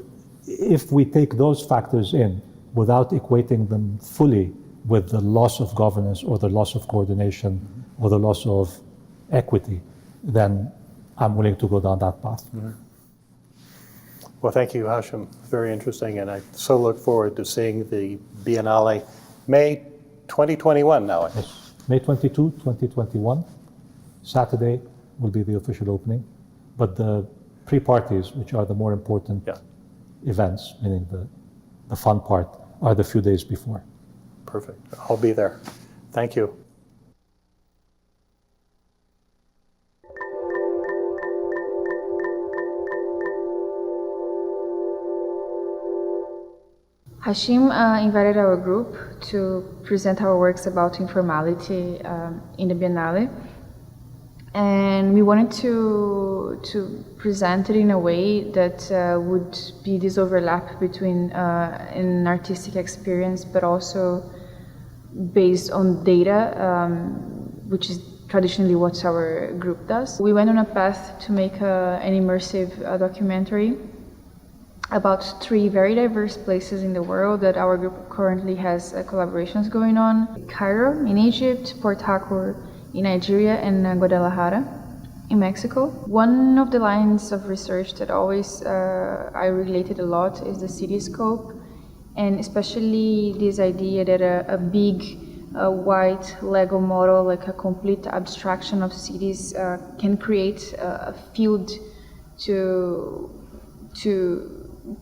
if we take those factors in without equating them fully with the loss of governance or the loss of coordination or the loss of equity, then I'm willing to go down that path. Mm-hmm. Well, thank you, Hashim. Very interesting, and I so look forward to seeing the Biennale May 2021 now. Yes. May 22, 2021. Saturday will be the official opening, but the pre-parties, which are the more important events, meaning the fun part, are the few days before. Perfect. I'll be there. Thank you. Hashim invited our group to present our works about informality in the Biennale. And we wanted to present it in a way that would be this overlap between an artistic experience, but also based on data, which is traditionally what our group does. We went on a path to make an immersive documentary about 3 very diverse places in the world that our group currently has collaborations going on. Cairo in Egypt, Port Harcourt in Nigeria, and Guadalajara in Mexico. One of the lines of research that always I related a lot is the cityscope, and especially this idea that a big white Lego model, like a complete abstraction of cities, can create a field to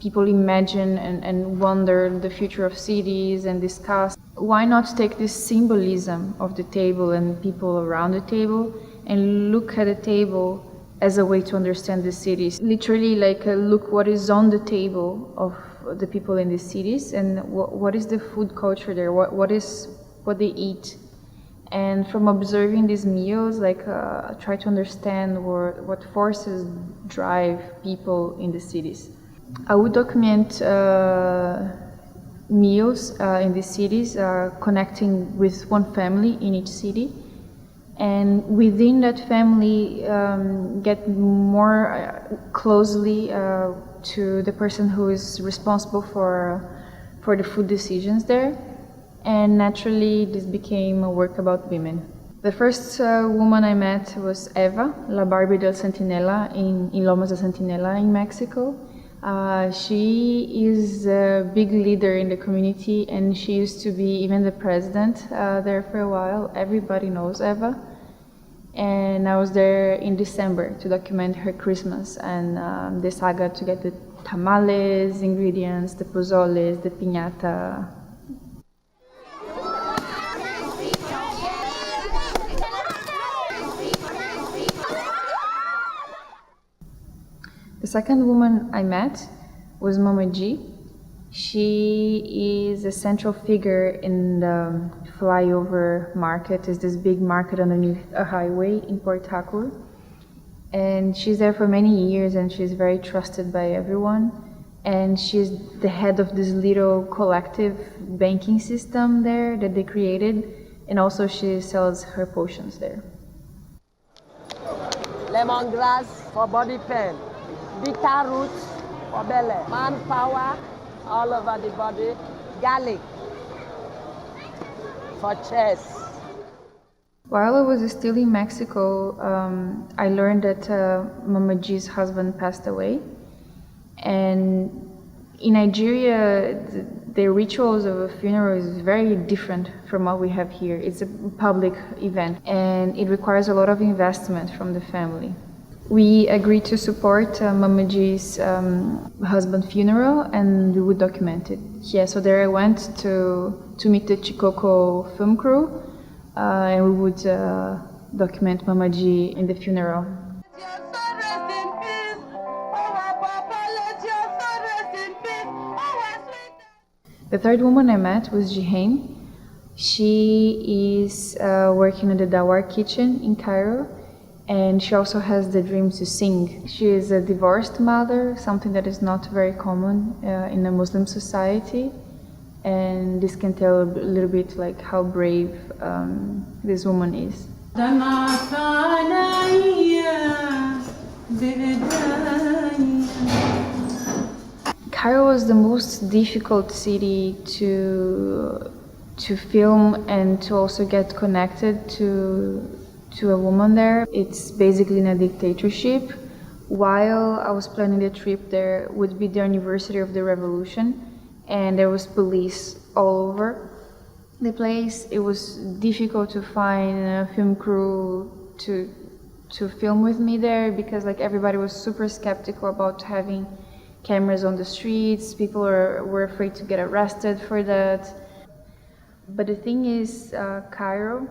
people imagine and wonder the future of cities and discuss. Why not take this symbolism of the table and people around the table and look at the table as a way to understand the cities? Literally, like look what is on the table of the people in the cities and what is the food culture there, what they eat. And from observing these meals, like try to understand what forces drive people in the cities. I would document meals in the cities, connecting with one family in each city, and within that family get more closely to the person who is responsible for the food decisions there. And naturally, this became a work about women. The first woman I met was Eva, La Barbie del Centinela in Lomas de Centinela in Mexico. She is a big leader in the community, and she used to be even the president there for a while. Everybody knows Eva. And I was there in December to document her Christmas and the saga to get the tamales, ingredients, the pozoles, the piñata. The second woman I met was Mama G. She is a central figure in the flyover market. It's this big market underneath a highway in Port Harcourt. And she's there for many years, and she's very trusted by everyone. And she's the head of this little collective banking system there that they created. And also she sells her potions there. Lemongrass for body pain. Bitter roots for belly, manpower all over the body, garlic for chest. While I was still in Mexico, I learned that Mama G's husband passed away. And in Nigeria, the rituals of a funeral is very different from what we have here. It's a public event, and it requires a lot of investment from the family. We agreed to support Mama G's husband's funeral, and we would document it. Yeah, so there I went to meet the Chikoko film crew, and we would document Mama G in the funeral. The third woman I met was Jihain. She is working in the Dawar kitchen in Cairo, and she also has the dream to sing. She is a divorced mother, something that is not very common in a Muslim society, and this can tell a little bit like how brave this woman is. Cairo was the most difficult city to film and to also get connected to a woman there. It's basically in a dictatorship. While I was planning the trip, there would be the anniversary of the revolution, and there was police all over the place. It was difficult to find a film crew to film with me there because like everybody was super skeptical about having cameras on the streets. People were afraid to get arrested for that. But the thing is, Cairo,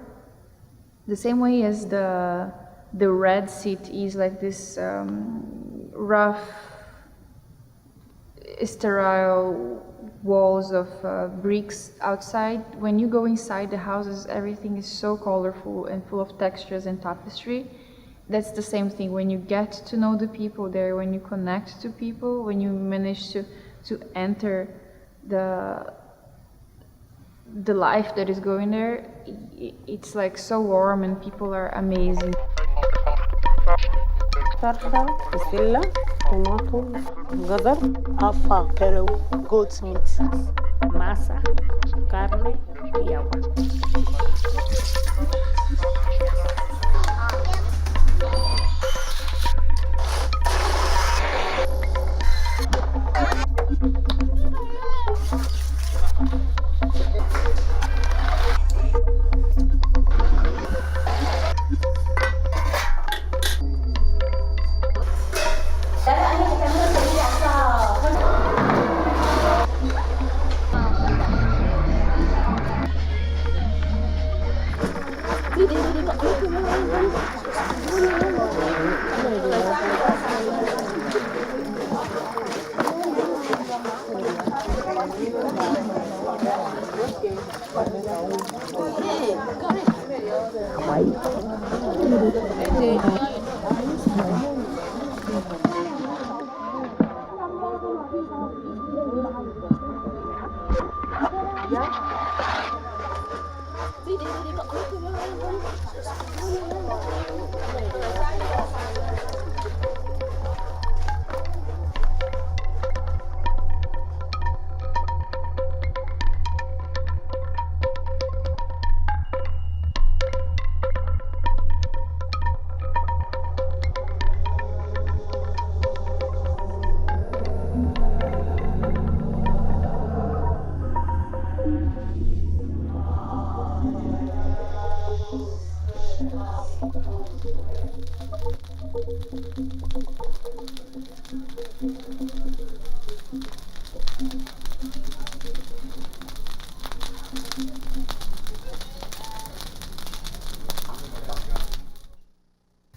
the same way as the Red City is like this rough, sterile walls of bricks outside. When you go inside the houses, everything is so colorful and full of textures and tapestry. That's the same thing. When you get to know the people there, when you connect to people, when you manage to enter the life that is going there, it's like so warm and people are amazing. Tarta, pastilla, tomato, جزر, afa, pero goat's meat, masa, carne y agua.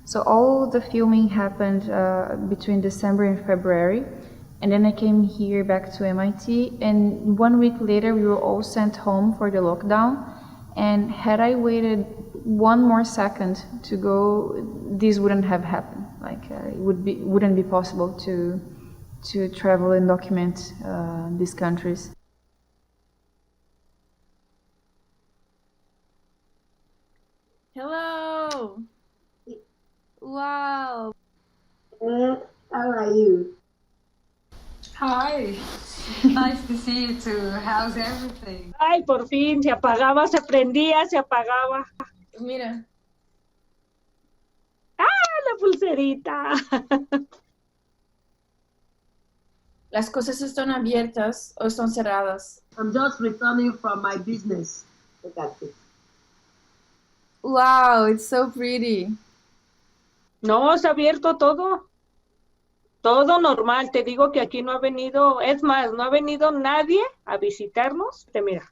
So all the filming happened between December and February, and then I came here back to MIT, and 1 week later we were all sent home for the lockdown, and had I waited one more second to go, this wouldn't have happened. Like it wouldn't be possible to travel and document these countries. Hello. Wow. How are you? Hi. Nice to see you too. How's everything? Ay, por fin, se apagaba, se prendía, se apagaba. Mira. ¡Ah, la pulserita! ¿Las cosas están abiertas o están cerradas? I'm just returning from my business. Look at it. Wow, it's so pretty. No, se ha abierto todo. Todo normal. Te digo que aquí no ha venido, es más, no ha venido nadie a visitarnos. Te mira.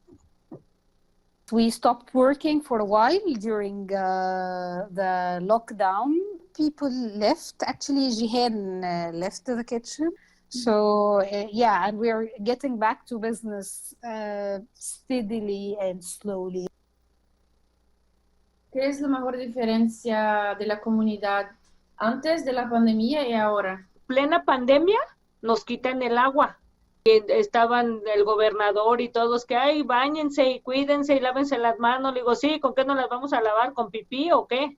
We stopped working for a while during the lockdown. People left. Actually, Jihen left the kitchen. So yeah, and we're getting back to business steadily and slowly. ¿Qué es la mejor diferencia de la comunidad antes de la pandemia y ahora? Plena pandemia nos quitan el agua. Y estaban el gobernador y todos que, ay, báñense y cuídense y lávense las manos. Le digo, sí, ¿con qué nos las vamos a lavar? ¿Con pipí o qué?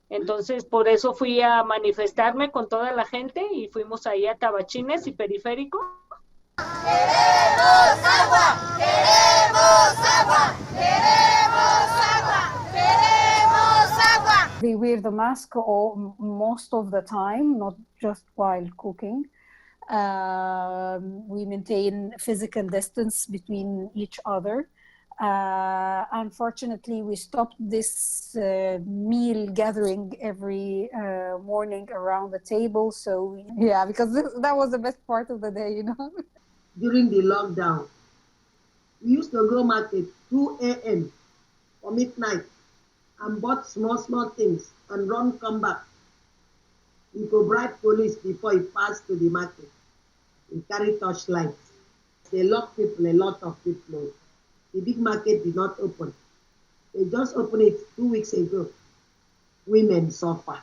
Entonces, por eso fui a manifestarme con toda la gente y fuimos ahí a Tabachines y Periférico. ¡Queremos agua! ¡Queremos agua! ¡Queremos agua! ¡Queremos agua! They wear the mask most of the time, not just while cooking. We maintain physical distance between each other. Unfortunately, we stopped this meal gathering every morning around the table. So yeah, because that was the best part of the day, you know. During the lockdown, we used to go market 2 a.m. or midnight and bought small things and come back. We could bribe police before it passed to the market. We carry torchlights. They lock people, a lot of people. The big market did not open. They just opened it 2 weeks ago. Women suffer.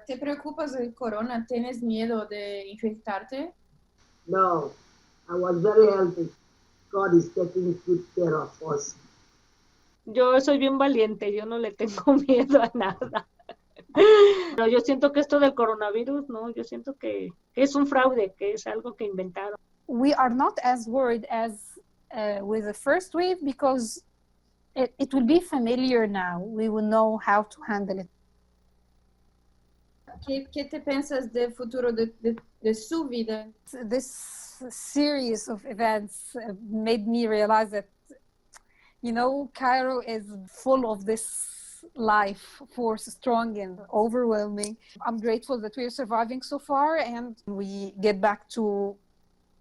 ¿Te preocupas del corona? ¿Tienes miedo de infectarte? No, I was very healthy. God is taking good care of us. Yo soy bien valiente, yo no le tengo miedo a nada. Pero yo siento que esto del coronavirus, no, yo siento que es un fraude, que es algo que inventaron. We are not as worried as with the first wave because it will be familiar now. We will know how to handle it. ¿Qué te piensas del futuro de su vida? This series of events made me realize that, you know, Cairo is full of this life force, strong and overwhelming. I'm grateful that we're surviving so far and we get back to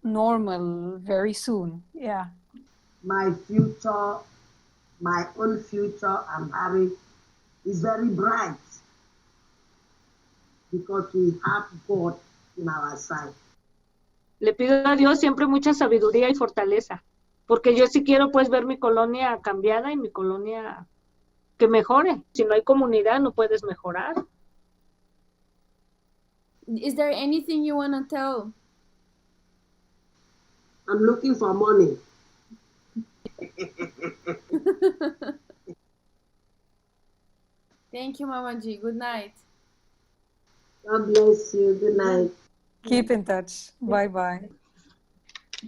normal very soon. Yeah. My future, my own future, I'm having, is very bright because we have God in our side. Le pido a Dios siempre mucha sabiduría y fortaleza, porque yo sí quiero pues ver mi colonia cambiada y mi colonia que mejore. Si no hay comunidad, no puedes mejorar. Is there anything you want to tell? I'm looking for money. Thank you, Mama G. Good night. God bless you. Good night. Keep in touch. Bye-bye.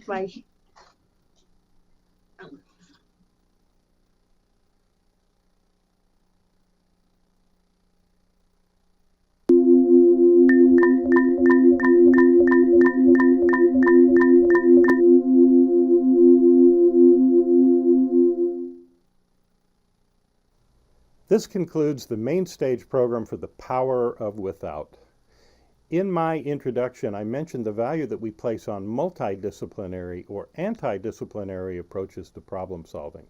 Bye. This concludes the main stage program for the Power of Without. In my introduction, I mentioned the value that we place on multidisciplinary or anti-disciplinary approaches to problem solving.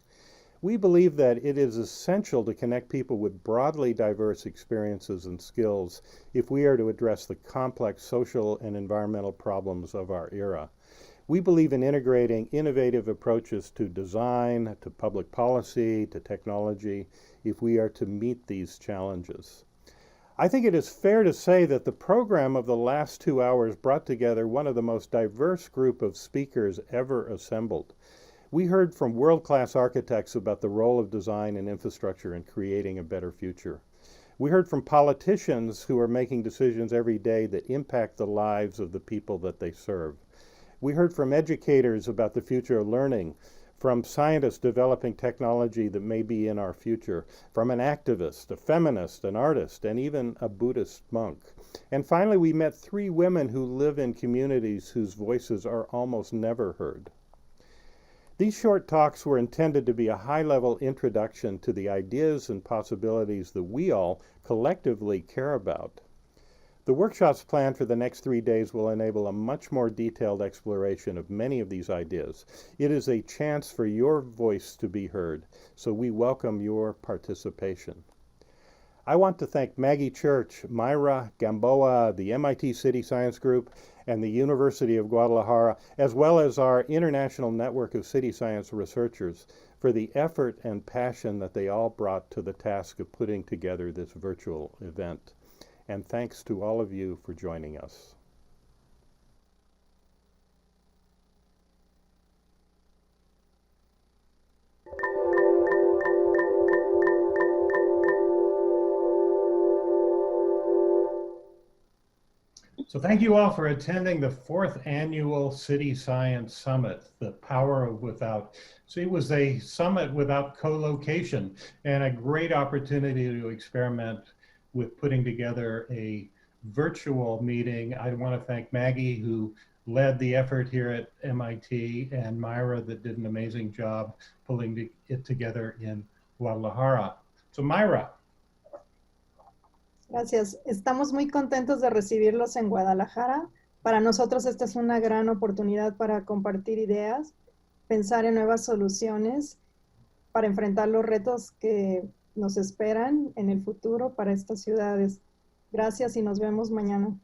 We believe that it is essential to connect people with broadly diverse experiences and skills if we are to address the complex social and environmental problems of our era. We believe in integrating innovative approaches to design, to public policy, to technology, if we are to meet these challenges. I think it is fair to say that the program of the last 2 hours brought together one of the most diverse group of speakers ever assembled. We heard from world-class architects about the role of design and infrastructure in creating a better future. We heard from politicians who are making decisions every day that impact the lives of the people that they serve. We heard from educators about the future of learning, from scientists developing technology that may be in our future, from an activist, a feminist, an artist, and even a Buddhist monk. And finally, we met 3 women who live in communities whose voices are almost never heard. These short talks were intended to be a high-level introduction to the ideas and possibilities that we all collectively care about. The workshops planned for the next 3 days will enable a much more detailed exploration of many of these ideas. It is a chance for your voice to be heard, so we welcome your participation. I want to thank Maggie Church, Myra Gamboa, the MIT City Science Group, and the University of Guadalajara, as well as our international network of city science researchers, for the effort and passion that they all brought to the task of putting together this virtual event. And thanks to all of you for joining us. So thank you all for attending the 4th Annual City Science Summit, The Power of Without. So it was a summit without co-location and a great opportunity to experiment with putting together a virtual meeting. I want to thank Maggie, who led the effort here at MIT, and Myra, that did an amazing job pulling it together in Guadalajara. So Myra. Gracias. Estamos muy contentos de recibirlos en Guadalajara. Para nosotros esta es una gran oportunidad para compartir ideas, pensar en nuevas soluciones, para enfrentar los retos que nos esperan en el futuro para estas ciudades. Gracias y nos vemos mañana.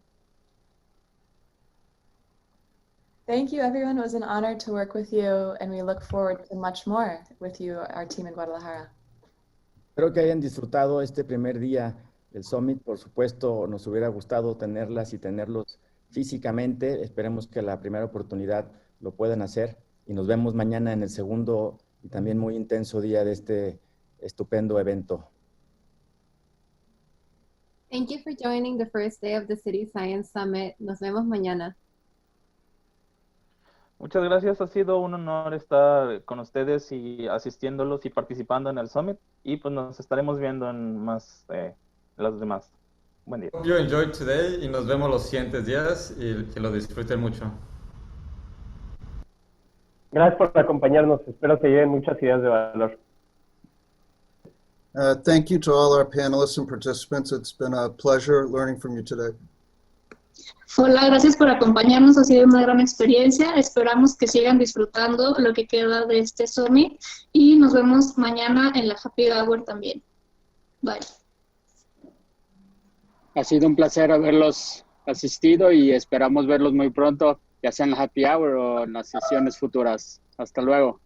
Thank you, everyone. It was an honor to work with you, and we look forward to much more with you, our team in Guadalajara. Espero que hayan disfrutado este primer día del Summit. Por supuesto, nos hubiera gustado tenerlas y tenerlos físicamente. Esperemos que la primera oportunidad lo puedan hacer y nos vemos mañana en el segundo y también muy intenso día de este estupendo evento. Thank you for joining the first day of the City Science Summit. Nos vemos mañana. Muchas gracias, ha sido un honor estar con ustedes y asistiéndolos y participando en el Summit, y pues nos estaremos viendo en más los demás. Buen día. Hope you enjoyed today y nos vemos los siguientes días y que lo disfruten mucho. Gracias por acompañarnos, espero que lleven muchas ideas de valor. Thank you to all our panelists and participants. It's been a pleasure learning from you today. Hola, gracias por acompañarnos, ha sido una gran experiencia, esperamos que sigan disfrutando lo que queda de este Summit y nos vemos mañana en la Happy Hour también. Bye. Ha sido un placer haberlos asistido y esperamos verlos muy pronto, ya sea en la Happy Hour o en las sesiones futuras. Hasta luego.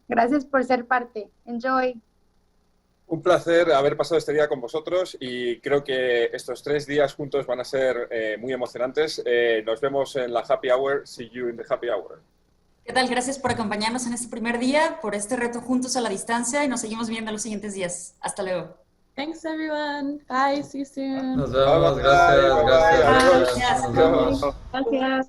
Gracias por ser parte. Enjoy. Un placer haber pasado este día con vosotros y creo que estos 3 días juntos van a ser muy emocionantes. Nos vemos en la Happy Hour. See you in the Happy Hour. ¿Qué tal? Gracias por acompañarnos en este primer día, por este reto juntos a la distancia, y nos seguimos viendo los siguientes días. Hasta luego. Thanks, everyone. Bye. See you soon. Nos vemos. Gracias. Gracias.